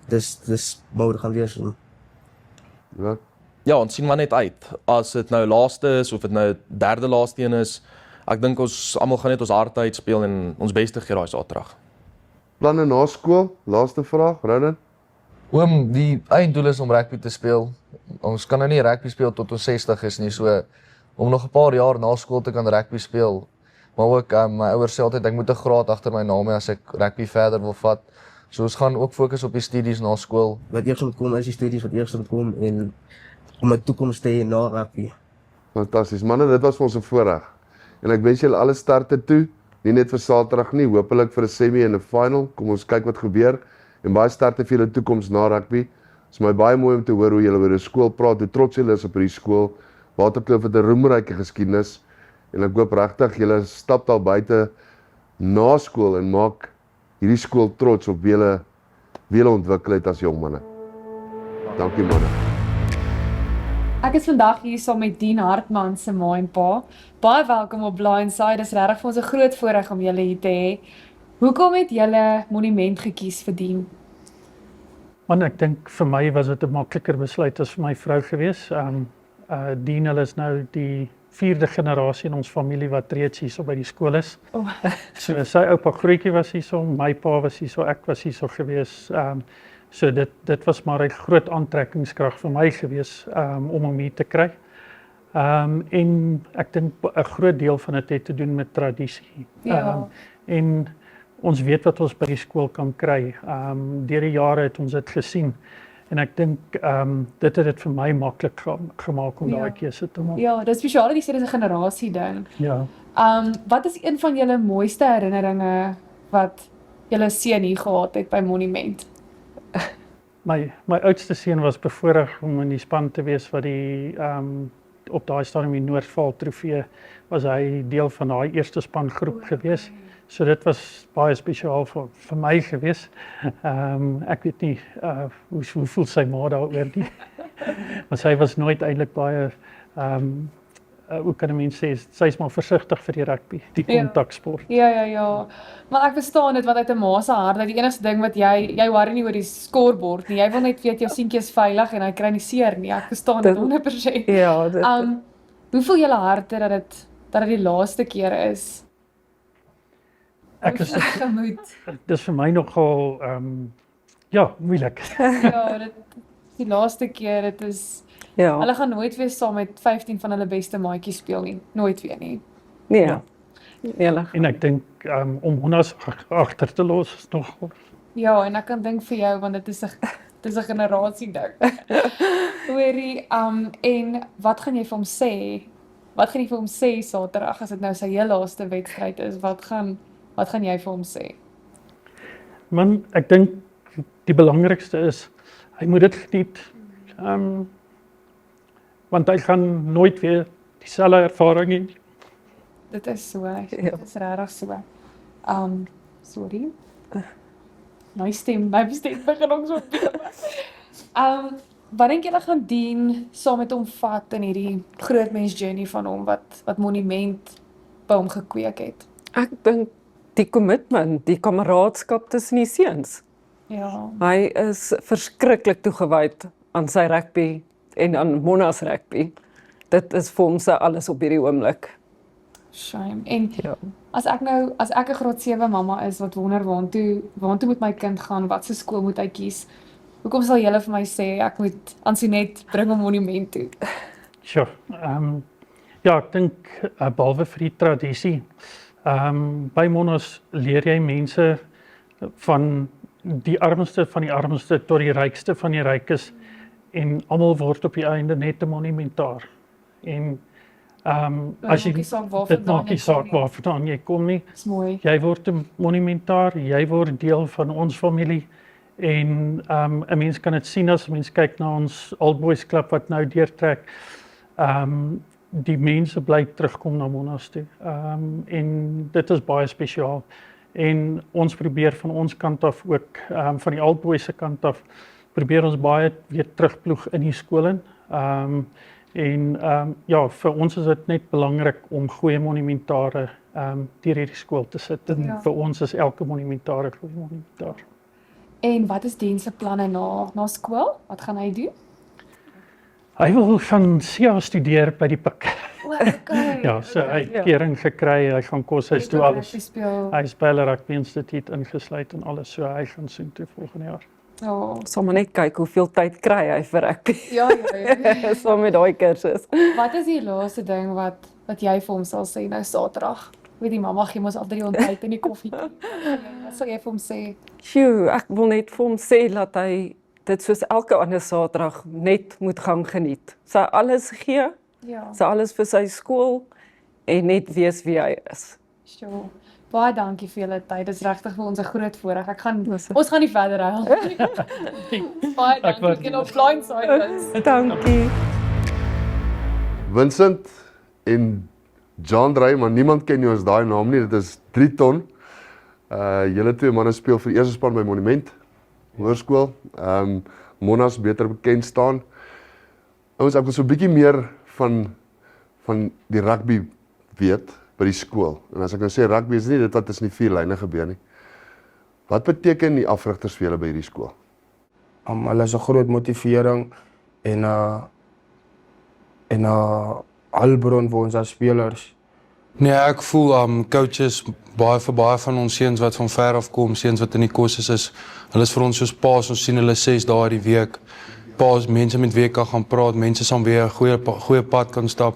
Dis moet gaan wees. Ja. Ja, ons sien maar net uit. As dit nou laaste is of dit nou derde laaste een is, ek dink ons almal gaan net ons harte uitspeel en ons beste gee daai Saterdag. Planne na skool? Laaste vraag, Ronan? Oom, die einddoel is om rugby te speel. Ons kan nou nie rugby speel tot ons 60 is nie, so om nog 'n paar jaar na skool te kan rugby speel. Maar ook my ouers sê altyd ek moet 'n graad agter my naam hê as ek rugby verder wil vat. So ons gaan ook fokus op die studies na skool. Wat eers moet kom is die studies wat eers moet kom en om 'n toekoms te hê na rugby. Fantasties. Manne, dit was vir ons 'n voorreg. En ek wens julle alle sterkte toe, nie net vir Saterdag nie, hopelik vir 'n semi en 'n final. Kom ons kyk wat gebeur en baie sterkte vir julle toekoms na rugby. Dit is my baie mooi om te hoor hoe julle oor 'n skool praat, hoe trots julle is op hierdie skool. Waterkloof het 'n roemryke geskiedenis en ek hoop regtig julle stap daar buite na skool en maak hierdie skool trots op wie julle ontwikkel het as jong manne. Dankie manne. Ek is vandag hier saam met Dean Hartman se ma en pa. Baie welkom op Blindside. Dit is regtig vir ons 'n groot voorreg om julle hier te hê. Hoekom het julle Monument gekies vir Dean? Want ek dink vir my was dit 'n makliker besluit as vir my vrou gewees. Dean, hulle is nou die 4de generasie in ons familie wat reeds hierso by die skool is. Oh. So sy oupa grootjie was hierso, my pa was hierso, ek was hierso gewees. So dit was maar 'n groot aantrekkingskrag vir my gewees om hom hier te kry. En ek dink 'n groot deel van dit het te doen met tradisie. Ja. En ons weet wat ons by die skool kan kry. Deur die jare het ons dit gesien. En ek dink dit het dit vir my maklik gemaak om daai keuse te maak. Ja, dis spesiaal dat jy sê dis 'n generasie ding. Ja. Wat is een van julle mooiste herinneringe wat julle seun hier gehad het by Monument? My oudste seun was bevoorreg om in die span te wees wat die op daai stadium die Noordvaal trofee was hy deel van daai eerste spangroep gewees. So dit was baie spesiaal vir my gewees. Ek weet nie hoe voel sy ma daaroor nie. Maar sy was nooit eintlik baie hoe kan 'n mens sê, sy's maar versigtig vir die rugby, die kontaksport. Ja. Maar ek verstaan dit, want uit 'n ma se hart, dat die enigste ding wat jy worry nie oor die scorebord nie. Jy wil net weet jou seentjie is veilig en hy kry nie seer nie. Ek verstaan dit 100%. Ja, dit hoe voel julle harte dat dit die laaste keer is? Ek is gemoed. Dis vir my nogal moeilik. Ja, dit is die laaste keer, dit is hulle gaan nooit weer saam met 15 van hulle beste maatjies speel nie. Nooit weer nie. Nee. Ja. Eerlik. En ek dink om ons agter te los is nog. Ja, en ek kan dink vir jou want dit is 'n generasie ding. Hoorie, en wat gaan jy vir hom sê? Wat gaan jy vir hom sê Saterdag as dit nou sy heel laaste wedstryd is? Wat gaan jy vir hom sê? Man, ek dink die belangrikste is hy moet dit geniet. Want hy gaan nooit weer dieselfde ervaring hê. Dit is so, dit is regtig so. Sorry. My bestem begin ook so bewe. Wat dink julle gaan doen saam met hom vat in hierdie groot mens journey van hom wat monument by hom gekweek het? Ek dink die commitment, die kameraadskap tussen die seuns. Ja. Hy is verskriklik toegewyd aan sy rugby en aan Monas rugby. Dit is vir hom se alles op hierdie oomblik. Shame. En as ek 'n graad 7 mamma is wat wonder waantoe moet my kind gaan, watse skool moet hy kies? Hoekom sal julle vir my sê ek moet Ansonet bring 'n monument toe? Sure. Ja, ek dink behalwe vir die tradisie, by Monas leer jy mense van die armste van die armste tot die rykste van die rykes en almal word op die einde net 'n monumentaar. En as jy dit maak nie saak waarvandaan jy kom nie. Dis mooi. Jy word 'n monumentaar, jy word deel van ons familie en 'n mens kan dit sien as 'n mens kyk na ons Old Boys Club wat nou deurtrek. Die mense bly terugkom na Monas toe. En dit is baie spesiaal. En ons probeer van ons kant af ook, van die Old Boys se kant af, probeer ons baie weer terugploeg in die skole. Ja, vir ons is dit net belangrik om goeie monumentare deur hierdie skool te sit. En vir ons is elke monumentaar 'n goeie monumentaar. En wat is Dean se planne na skool? Wat gaan hy doen? Hy wil gaan CA studeer by die PIK. Okay. Ja, so hy het kering gekry, hy gaan koshuis toe alles. Hy is by hulle rugby instituut ingesluit en alles, so hy gaan soontoe volgende jaar. Ja, sal maar net kyk hoeveel tyd kry hy vir rugby. Ja. Saam met daai kursus. Wat is die laaste ding wat jy vir hom sal sê nou Saterdag? Weet die mamma gee mos altyd die ontbyt en die koffie. Wat sal jy vir hom sê? Sjoe, ek wil net vir hom sê dat hy dit soos elke ander Saterdag net moet gaan geniet. Sy alles gee, sy alles vir sy skool en net wees wie hy is. Sure. Baie dankie vir julle tyd. Dit is regtig vir ons 'n groot voorreg. Ons gaan nie verder huil. Baie dankie en op blindside is. Dankie. Vincent en John Drey, maar niemand ken jou as daai naam nie. Dit is 3 ton. Julle twee manne speel vir die eerste span by Monument Hoërskool. Monas beter bekend staan. Ons ek wil so 'n bietjie meer van die rugby weet by die skool. En as ek nou sê rugby is nie dit wat tussen die 4 lyne gebeur nie. Wat beteken die afrigters vir julle by hierdie skool? Hulle is 'n groot motivering en 'n hulpbron vir ons as spelers. Nee, ek voel coaches baie van ons seuns wat van ver af kom, seuns wat in die kursus is. Hulle is vir ons soos paas, ons sien hulle 6 dae die week. Paas, mense met wie ek kan gaan praat, mense saam wie 'n goeie pad kan stap.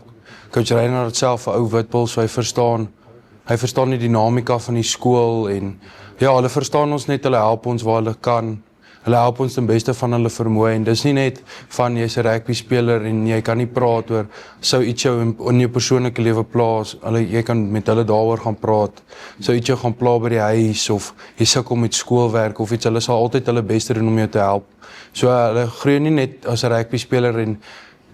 Coach Reiner het self 'n ou witbul, so hy verstaan die dinamika van die skool en ja, hulle verstaan ons net, hulle help ons waar hulle kan. Hulle help ons ten beste van hulle vermoë en dis nie net van jy's 'n rugby speler en jy kan nie praat oor sou iets jou in jou persoonlike lewe plaas. Jy kan met hulle daaroor gaan praat. Sou iets jou gaan pla by die huis of jy sukkel met skoolwerk of iets, hulle sal altyd hulle beste doen om jou te help. So hulle groei nie net as 'n rugby speler en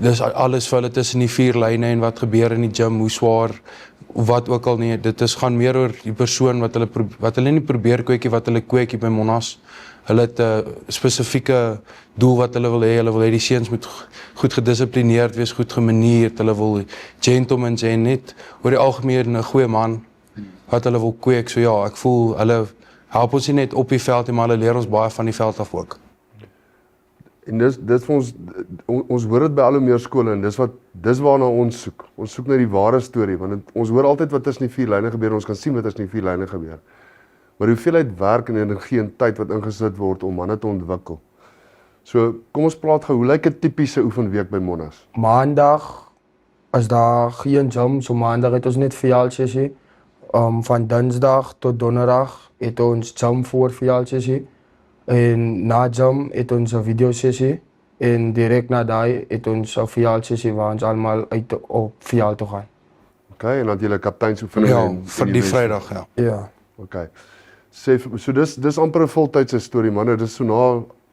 dis alles vir hulle tussen die 4 lyne en wat gebeur in die gym, hoe swaar of wat ook al nie. Dit gaan meer oor die persoon wat hulle nie probeer kweekie wat hulle kweekie by Monas. Hulle het 'n spesifieke doel wat hulle wil hê. Hulle wil hê die seuns moet goed gedissiplineerd wees, goed gemanierd. Hulle wil gentlemen wees, net oor die algemeen 'n goeie man wat hulle wil kweek. So ja, ek voel hulle help ons nie net op die veld nie, maar hulle leer ons baie van die veld af ook. En dis vir ons hoor dit by al hoe meer skole en dis waarna ons soek. Ons soek na die ware storie want ons hoor altyd wat tussen die 4 lyne gebeur. Ons kan sien wat tussen die 4 lyne gebeur. Maar die hoeveelheid werk en energie en tyd wat ingesit word om manne te ontwikkel. So kom ons praat gou, hoe lyk 'n tipiese oefenweek by Monas? Maandag is daar geen gym, so maandag het ons net verjaarsessie. Van Dinsdag tot Donderdag het ons gym voor verjaarsessie. En na gym het ons 'n videosessie en direk na daai het ons 'n verjaarsessie waar ons almal uit op verjaar toe gaan. Okay, en dan julle kapteinsoefening vir die Vrydag, ja. Ja. Okay. So dis amper 'n voltydse storie man. Dit is so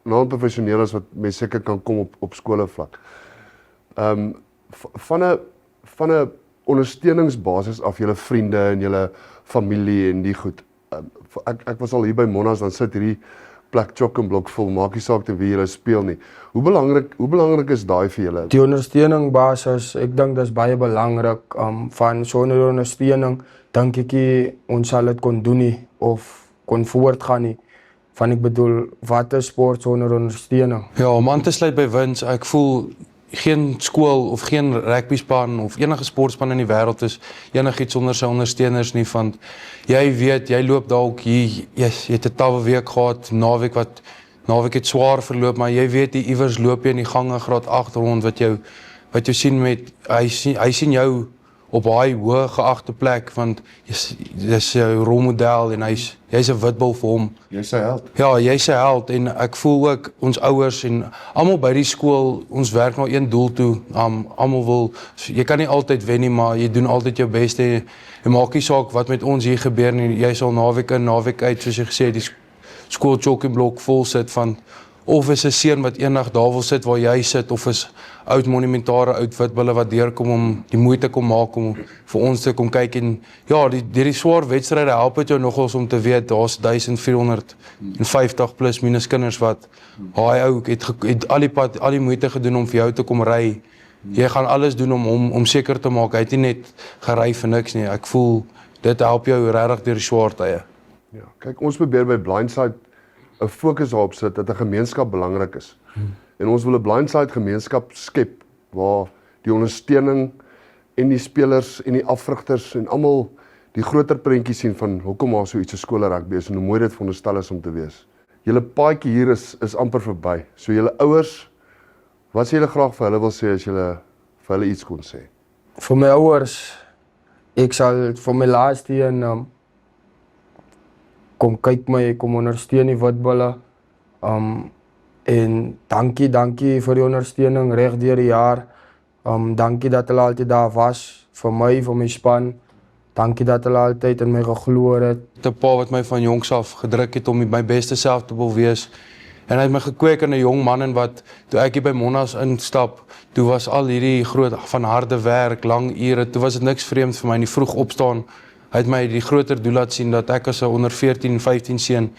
na professioneel as wat mense seker kan kom op skole vlak. Van 'n ondersteuningsbasis af julle vriende en julle familie en die goed. Ek was al hier by Monas, dan sit hierdie plek chock en blok vol, maak nie saak te wie julle speel nie. Hoe belangrik is daai vir julle? Die ondersteuning basis, ek dink dis baie belangrik. Van sonder ondersteuning dink ek nie ons sal dit kon doen nie of kon voortgaan nie. Van ek bedoel, wat is sport sonder ondersteuning? Ja, om aan te sluit by Wins, ek voel geen skool of geen rugbyspan of enige sportspan in die wêreld is enigiets sonder sy ondersteuners nie, want jy weet, jy loop dalk hier, jy het 'n tawwe week gehad, naweek het swaar verloop, maar jy weet, die iewers loop jy in die gange graad 8 rond wat jou sien met, hy sien jou op daai hoë geagte plek, want dis 'n rolmodel en jy's 'n witbul vir hom. Jy's sy held. Ja, jy's 'n held en ek voel ook ons ouers en almal by die skool, ons werk na een doel toe. Almal wil, jy kan nie altyd wen nie, maar jy doen altyd jou beste en maak nie saak wat met ons hier gebeur nie. Jy sal naweek in, naweek uit, soos jy gesê het, die skool chock en blok vol sit van of is 'n seun wat eendag daar wil sit waar jy sit, of is oud monumentare oud witbulle wat deurkom om die moeite kom maak om vir ons te kom kyk en ja, die swaar wedstryde help dit jou nogals om te weet daar's 1450 plus minus kinders wat hy ou het al die moeite gedoen om vir jou te kom ry. Jy gaan alles doen om seker te maak hy het nie net gery vir niks nie. Ek voel dit help jou regtig deur die swaar tye. Ja, kyk, ons probeer by Blindside 'n fokus daarop sit dat 'n gemeenskap belangrik is. En ons wil 'n Blindside gemeenskap skep waar die ondersteuning en die spelers en die afrigters en almal die groter prentjie sien van hoekom maar so iets so skole rugby is en hoe mooi dit veronderstel is om te wees. Julle paadjie hier is amper verby. So julle ouers, wat sê julle graag vir hulle wil sê as julle vir hulle iets kon sê? Vir my ouers, ek sal vir my laaste een kom kyk my, kom ondersteun die witbulle. En dankie vir die ondersteuning reg deur die jaar. Dankie dat hulle altyd daar was vir my span. Dankie dat hulle altyd in my geglo het. 'n Pa wat my van jongs af gedruk het om my beste self te wil wees. En hy het my gekweek in 'n jong man en wat toe ek hier by Monas instap, toe was al hierdie groot van harde werk, lang ure, toe was dit niks vreemd vir my in die vroeg opstaan. Hy het my die groter doel laat sien dat ek as 'n onder 14, 15 seun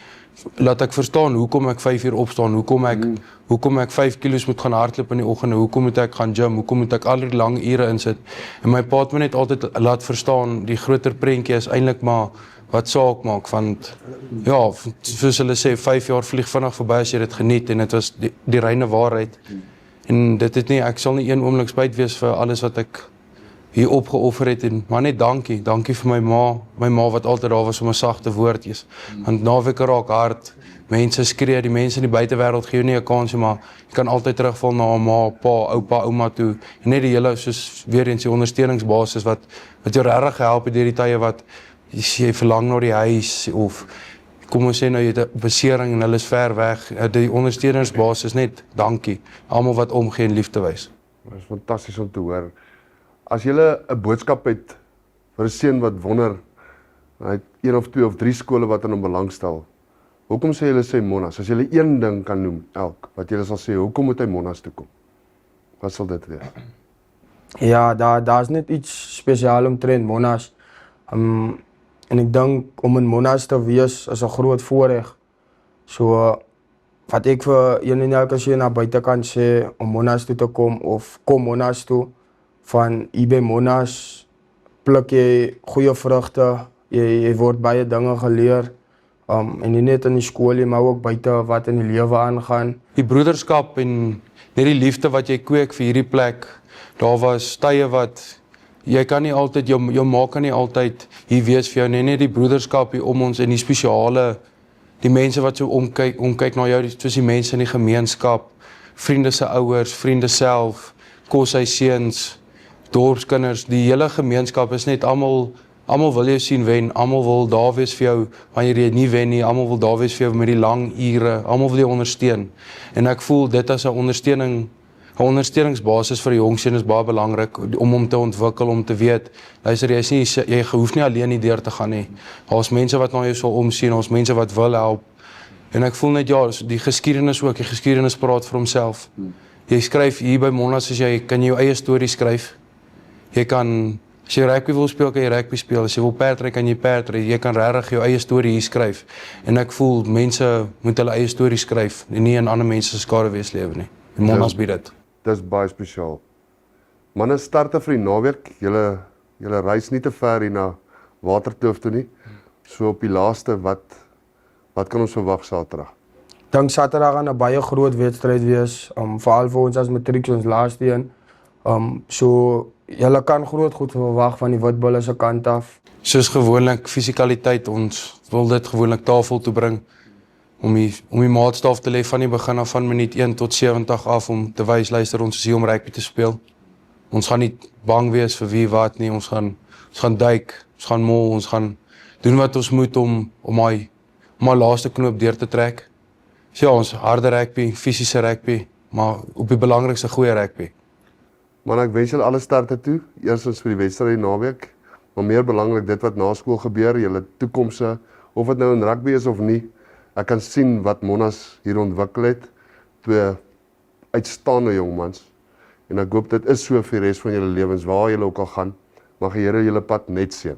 laat ek verstaan hoekom ek 5 uur opstaan, hoekom ek 5 kilos moet gaan hardloop in die oggende, hoekom moet ek gaan gym, hoekom moet ek al die lang ure insit. En my pa het my net altyd laat verstaan die groter prentjie is eintlik maar wat saak maak, want ja, soos hulle sê 5 jaar vlieg vinnig verby as jy dit geniet en dit was die reine waarheid. En dit het nie, ek sal nie een oomblik spyt wees vir alles wat ek hier opgeoffer het en maar net dankie vir my ma wat altyd daar was om 'n sagte woordjies. Want naweke raak hard, mense skree, die mense in die buitewêreld gee jou nie 'n kans nie, maar jy kan altyd terugval na ma, pa, oupa, ouma toe en net die hele soos weer eens die ondersteuningsbasis wat jou regtig help deur die tye wat jy verlang na die huis of kom ons sê nou jy het 'n besering en hulle is ver weg. Die ondersteuningsbasis net dankie. Almal wat omgee en liefde wys. Dit is fantasties om te hoor. As jy 'n boodskap het vir 'n seun wat wonder, hy het 1 of 2 of 3 skole wat aan hom belangstel. Hoekom sê julle sê Monas? As jy een ding kan noem, wat julle sal sê, hoekom moet hy Monas toe kom? Wat sal dit wees? Ja, daar's net iets spesiaal omtrent Monas. En ek dink om in Monas te wees is 'n groot voorreg. So wat ek vir een en elke seun na buitekant sê om Monas toe te kom of kom Monas toe. Van hier by Monas pluk jy goeie vrugte, jy word baie dinge geleer, en nie net in die skool nie, maar ook buite wat in die lewe aangaan. Die broederskap en net die liefde wat jy kweek vir hierdie plek, daar was tye wat, jy kan nie altyd, jou ma kan nie altyd hier wees vir jou, net die broederskap hier om ons en die spesiale, die mense wat so omkyk na jou, soos die mense in die gemeenskap, vriende se ouers, vriende self, koshuis seuns, dorpskinders, die hele gemeenskap is net almal wil jou sien wen, almal wil daar wees vir jou wanneer jy nie wen nie, almal wil daar wees vir jou met die lang ure, almal wil jou ondersteun. En ek voel dit as 'n ondersteuningsbasis vir die jong seun is baie belangrik om hom te ontwikkel, om te weet, luister, jy hoef nie alleen hier deur te gaan nie. Daar's mense wat na jou sal omsien, daar's mense wat wil help. En ek voel net die geskiedenis praat vir homself. Jy skryf hier by Monas as jy kan jou eie storie skryf. Jy kan As jy rugby wil speel, kan jy rugby speel. As jy wil perdry, kan jy perdry. Jy kan regtig jou eie storie hier skryf. En ek voel mense moet hulle eie storie skryf en nie in ander mense se skaduwees lewe nie. En Monas bied dit. Dis baie spesiaal. Manne, starte vir die naweek. Julle reis nie te ver hier na Waterkloof toe nie. So op die laaste, wat kan ons verwag Saterdag? Dink Saterdag gaan 'n baie groot wedstryd wees, veral vir ons as matriek ons laaste een. So julle kan groot goed verwag van die Witbulle se kant af. Soos gewoonlik fisikaliteit, ons wil dit gewoonlik tafel toe bring om die maatstaf te lê van die begin af van minuut 1 tot 70 af om te wys luister ons is hier om rugby te speel. Ons gaan nie bang wees vir wie wat nie, ons gaan duik, ons gaan mol, ons gaan doen wat ons moet om my laaste knoop deur te trek. So ja, ons harde rugby, fisiese rugby, maar op die belangrikste goeie rugby. Man, ek wens julle alle sterkte toe, eerstens vir die wedstryd die naweek, maar meer belangrik dit wat na skool gebeur, julle toekomse, of dit nou in rugby is of nie. Ek kan sien wat Monas hier ontwikkel het, 2 uitstaande jongmans. En ek hoop dit is so vir die res van julle lewens, waar julle ook al gaan, mag die Here julle pad net seën.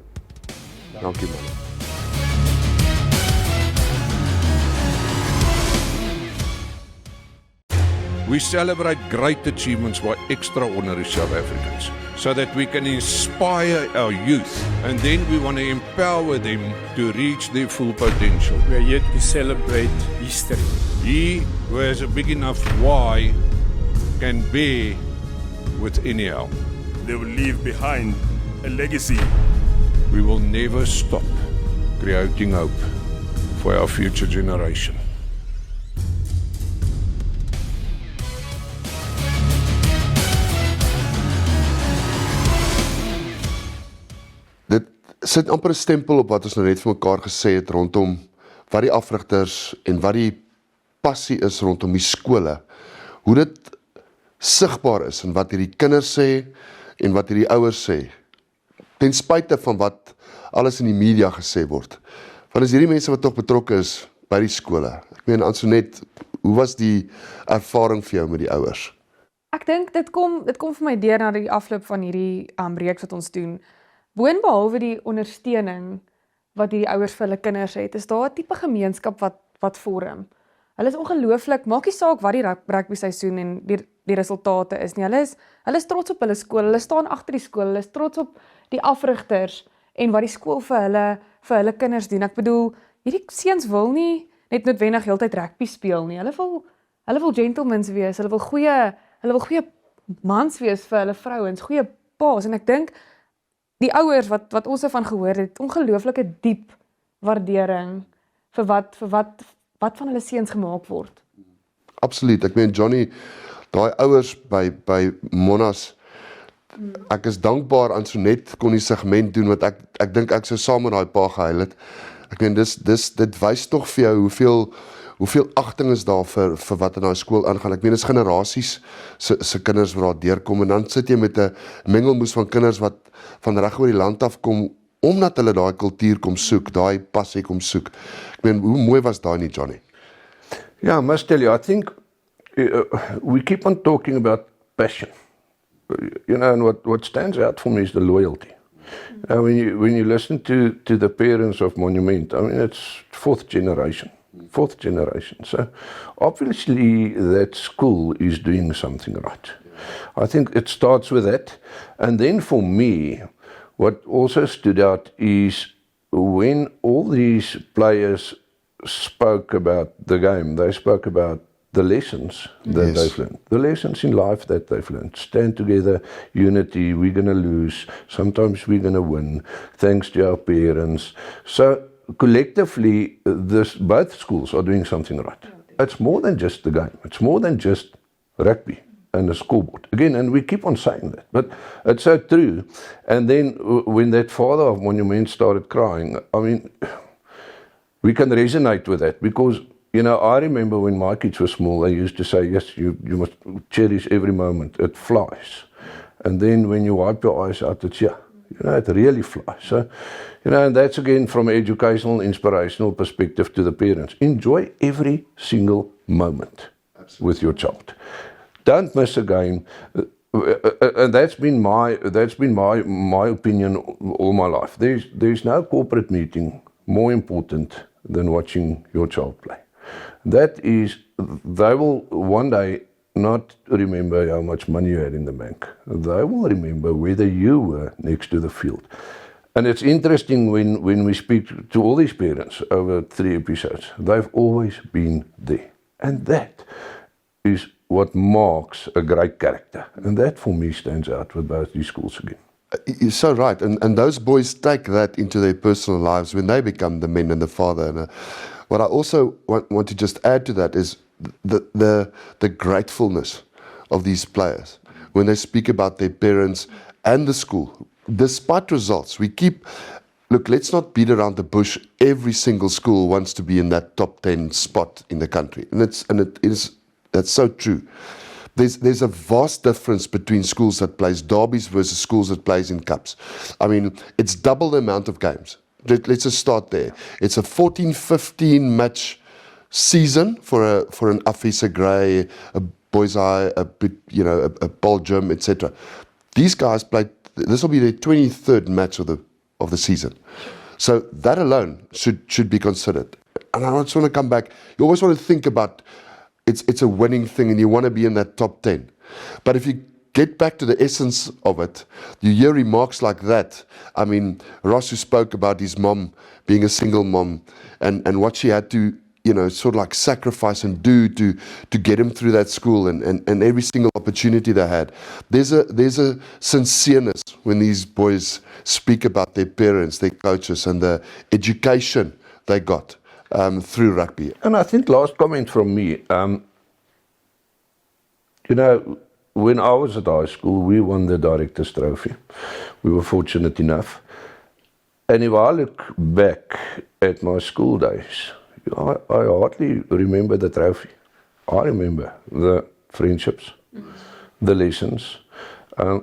Dankie man. We celebrate great achievements by extraordinary South Africans so that we can inspire our youth and then we want to empower them to reach their full potential. We are here to celebrate history. He who has a big enough why can bear with any how. They will leave behind a legacy. We will never stop creating hope for our future generation. Dit sit amper 'n stempel op wat ons nou net vir mekaar gesê het rondom wat die afrigters en wat die passie is rondom die skole. Hoe dit sigbaar is en wat hierdie kinders sê en wat hierdie ouers sê. Ten spyte van wat alles in die media gesê word. Want is hierdie mense wat tog betrokke is by die skole. Ek meen Ansonet, hoe was die ervaring vir jou met die ouers? Ek dink dit kom vir my deur na die afloop van hierdie reeks wat ons doen. Boonbehalwe die ondersteuning wat hierdie ouers vir hulle kinders het, is daar 'n tipe gemeenskap wat vorm. Hulle is ongelooflik, maak nie saak wat die rugby seisoen en die resultate is nie. Hulle is trots op hulle skool, hulle staan agter die skool, hulle is trots op die afrigters en wat die skool vir hulle kinders doen. Ek bedoel, hierdie seuns wil nie net noodwendig heeltyd rugby speel nie. Hulle wil gentlemans wees, hulle wil goeie mans wees vir hulle vrouens, goeie paas en ek dink die ouers wat ons van gehoor het, ongelooflike diep waardering vir wat van hulle seuns gemaak word. Absoluut. Ek meen Johnny, daai ouers by Monas, ek is dankbaar aan Sonet kon die segment doen wat ek dink ek sou saam met daai pa gehuil het. Ek meen dit wys tog vir jou hoeveel agting is daar vir wat in daai skool aangaan. Ek meen dis generasies se kinders wat daar deurkom en dan sit jy met 'n mengelmoes van kinders wat van reg oor die land af kom omdat hulle daai kultuur kom soek, daai passie kom soek. Ek meen hoe mooi was daai nie Johnny? Yeah, I must tell you, I think we keep on talking about passion. You know, and what stands out for me is the loyalty. When you listen to the parents of Monument, I mean, it's fourth generation. So obviously that school is doing something right. I think it starts with that. And then for me, what also stood out is when all these players spoke about the game, they spoke about the lessons that they've learned, the lessons in life that they've learned. Stand together, unity, we're going to lose, sometimes we're going to win, thanks to our parents. So collectively, both schools are doing something right. It's more than just the game, it's more than just rugby and the scoreboard. Again, and we keep on saying that, but it's so true. And then when that father of Monument started crying, I mean, we can resonate with that because, you know, I remember when my kids were small, they used to say, yes, you must cherish every moment, it flies. And then when you wipe your eyes out, it's, yeah, you know, it really flies. So, you know, and that's again from an educational, inspirational perspective to the parents. Enjoy every single moment with your child. Don't miss a game. and that's been my opinion all my life. There's no corporate meeting more important than watching your child play. They will one day not remember how much money you had in the bank. They will remember whether you were next to the field. And it's interesting when we speak to all these parents over 3 episodes, they've always been there. And that is what marks a great character. And that for me stands out with both these schools again. You're so right. And those boys take that into their personal lives when they become the men and the father. And what I also want to just add to that is the gratefulness of these players when they speak about their parents and the school. Despite results, look, let's not beat around the bush. Every single school wants to be in that top 10 spot in the country. That's so true. There's a vast difference between schools that plays derbies versus schools that plays in cups. I mean, it's double the amount of games. Let's just start there. It's a 14-15 match season for an Afisa Grey, a Boys Eye, a Paul Jim, etc. These guys played. This will be their 23rd match of the season. So that alone should be considered. And I just want to come back. You always want to think about it's a winning thing and you want to be in that top 10. But if you get back to the essence of it, you hear remarks like that. I mean, Ross, who spoke about his mom being a single mom and what she had to, sort of like sacrifice and do to get him through that school and every single opportunity they had. There's a sincereness when these boys speak about their parents, their coaches, and the education they got through rugby. And I think last comment from me, when I was at high school, we won the Director's Trophy. We were fortunate enough. And if I look back at my school days, I hardly remember the trophy. I remember the friendships, the lessons.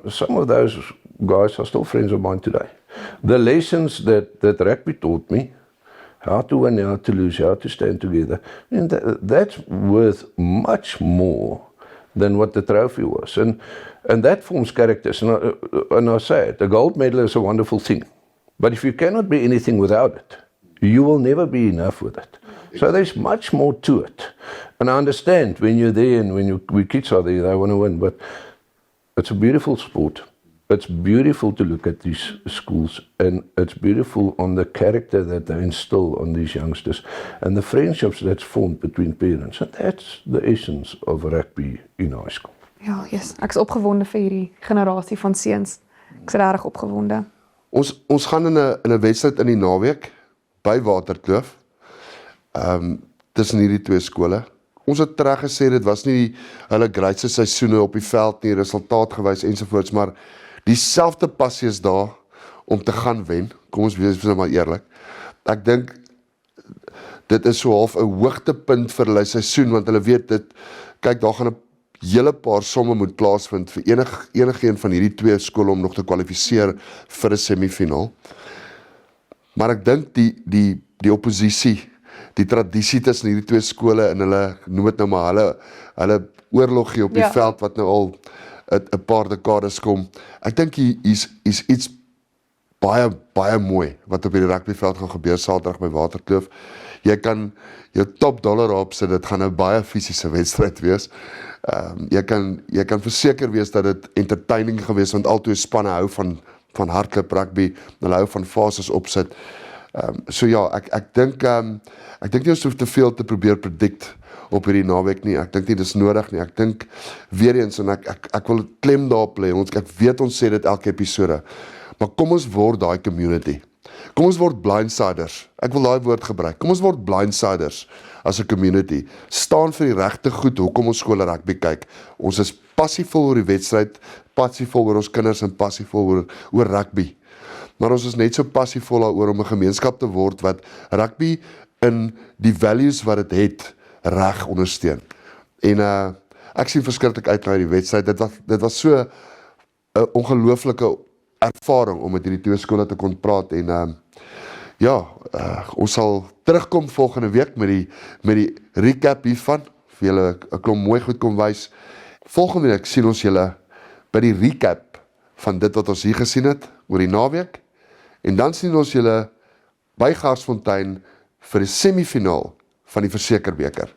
Some of those guys are still friends of mine today. The lessons that rugby taught me, how to win, how to lose, how to stand together, and that's worth much more than what the trophy was. And that forms characters. And I say it, the gold medal is a wonderful thing. But if you cannot be anything without it, you will never be enough with it. So there's much more to it. And I understand when you're there and when kids are there, they want to win. But it's a beautiful sport. It's beautiful to look at these schools, and it's beautiful on the character that they instill on these youngsters and the friendships that's formed between parents. And that's the essence of rugby in high school. Ja, yes. Ek is opgewonde vir hierdie generasie van seuns. Ek is regtig opgewonde. Ons gaan in 'n wedstryd in die naweek by Waterkloof. Tussen hierdie twee skole. Ons het reg gesê dit was nie hulle grootste seisoene op die veld nie, resultaatgewys ensovoorts, maar dieselfde passie is daar om te gaan wen. Kom ons wees maar eerlik. Ek dink dit is so half 'n hoogtepunt vir hulle seisoen, want hulle weet dit, kyk, daar gaan 'n hele paar somme moet plaasvind vir enige een van hierdie twee skole om nog te kwalifiseer vir 'n semifinaal. Maar ek dink die oppositie, die tradisie tussen hierdie twee skole en hulle, noem dit nou maar hulle oorlogie op die veld wat nou al 'n paar dekades kom. Ek dink is iets baie mooi wat op hierdie rugbyveld gaan gebeur Saterdag by Waterkloof. Jy kan jou top dollar op sit, dit gaan 'n baie fisiese wedstryd wees. Jy kan verseker wees dat dit entertaining gewees, want albei spanne hou van hardloop rugby, hulle hou van fases opsit. So ja, ek dink nie ons hoef te veel te probeer predict op hierdie naweek nie. Ek dink nie dis nodig nie. Ek dink weer eens, en ek wil klem daarop lê. Ek weet ons sê dit elke episode. Maar kom ons word daai community. Kom ons word blindsiders. Ek wil daai woord gebruik. Kom ons word blindsiders as 'n community. Staan vir die regte goed hoekom ons skole rugby kyk. Ons is passievol oor die wedstryd, passievol oor ons kinders en passievol oor rugby. Maar ons is net so passievol daaroor om 'n gemeenskap te word wat rugby in die values wat dit het reg ondersteun. En ek sien verskriklik uit na die wedstryd. Dit was so 'n ongelooflike ervaring om met hierdie twee skole te kon praat en ons sal terugkom volgende week met die recap hiervan, vir julle 'n klomp mooi goed kom wys. Volgende week sien ons julle by die recap van dit wat ons hier gesien het oor die naweek. En dan sien ons julle by Garsfontein vir die semifinaal van die Versekerbeker.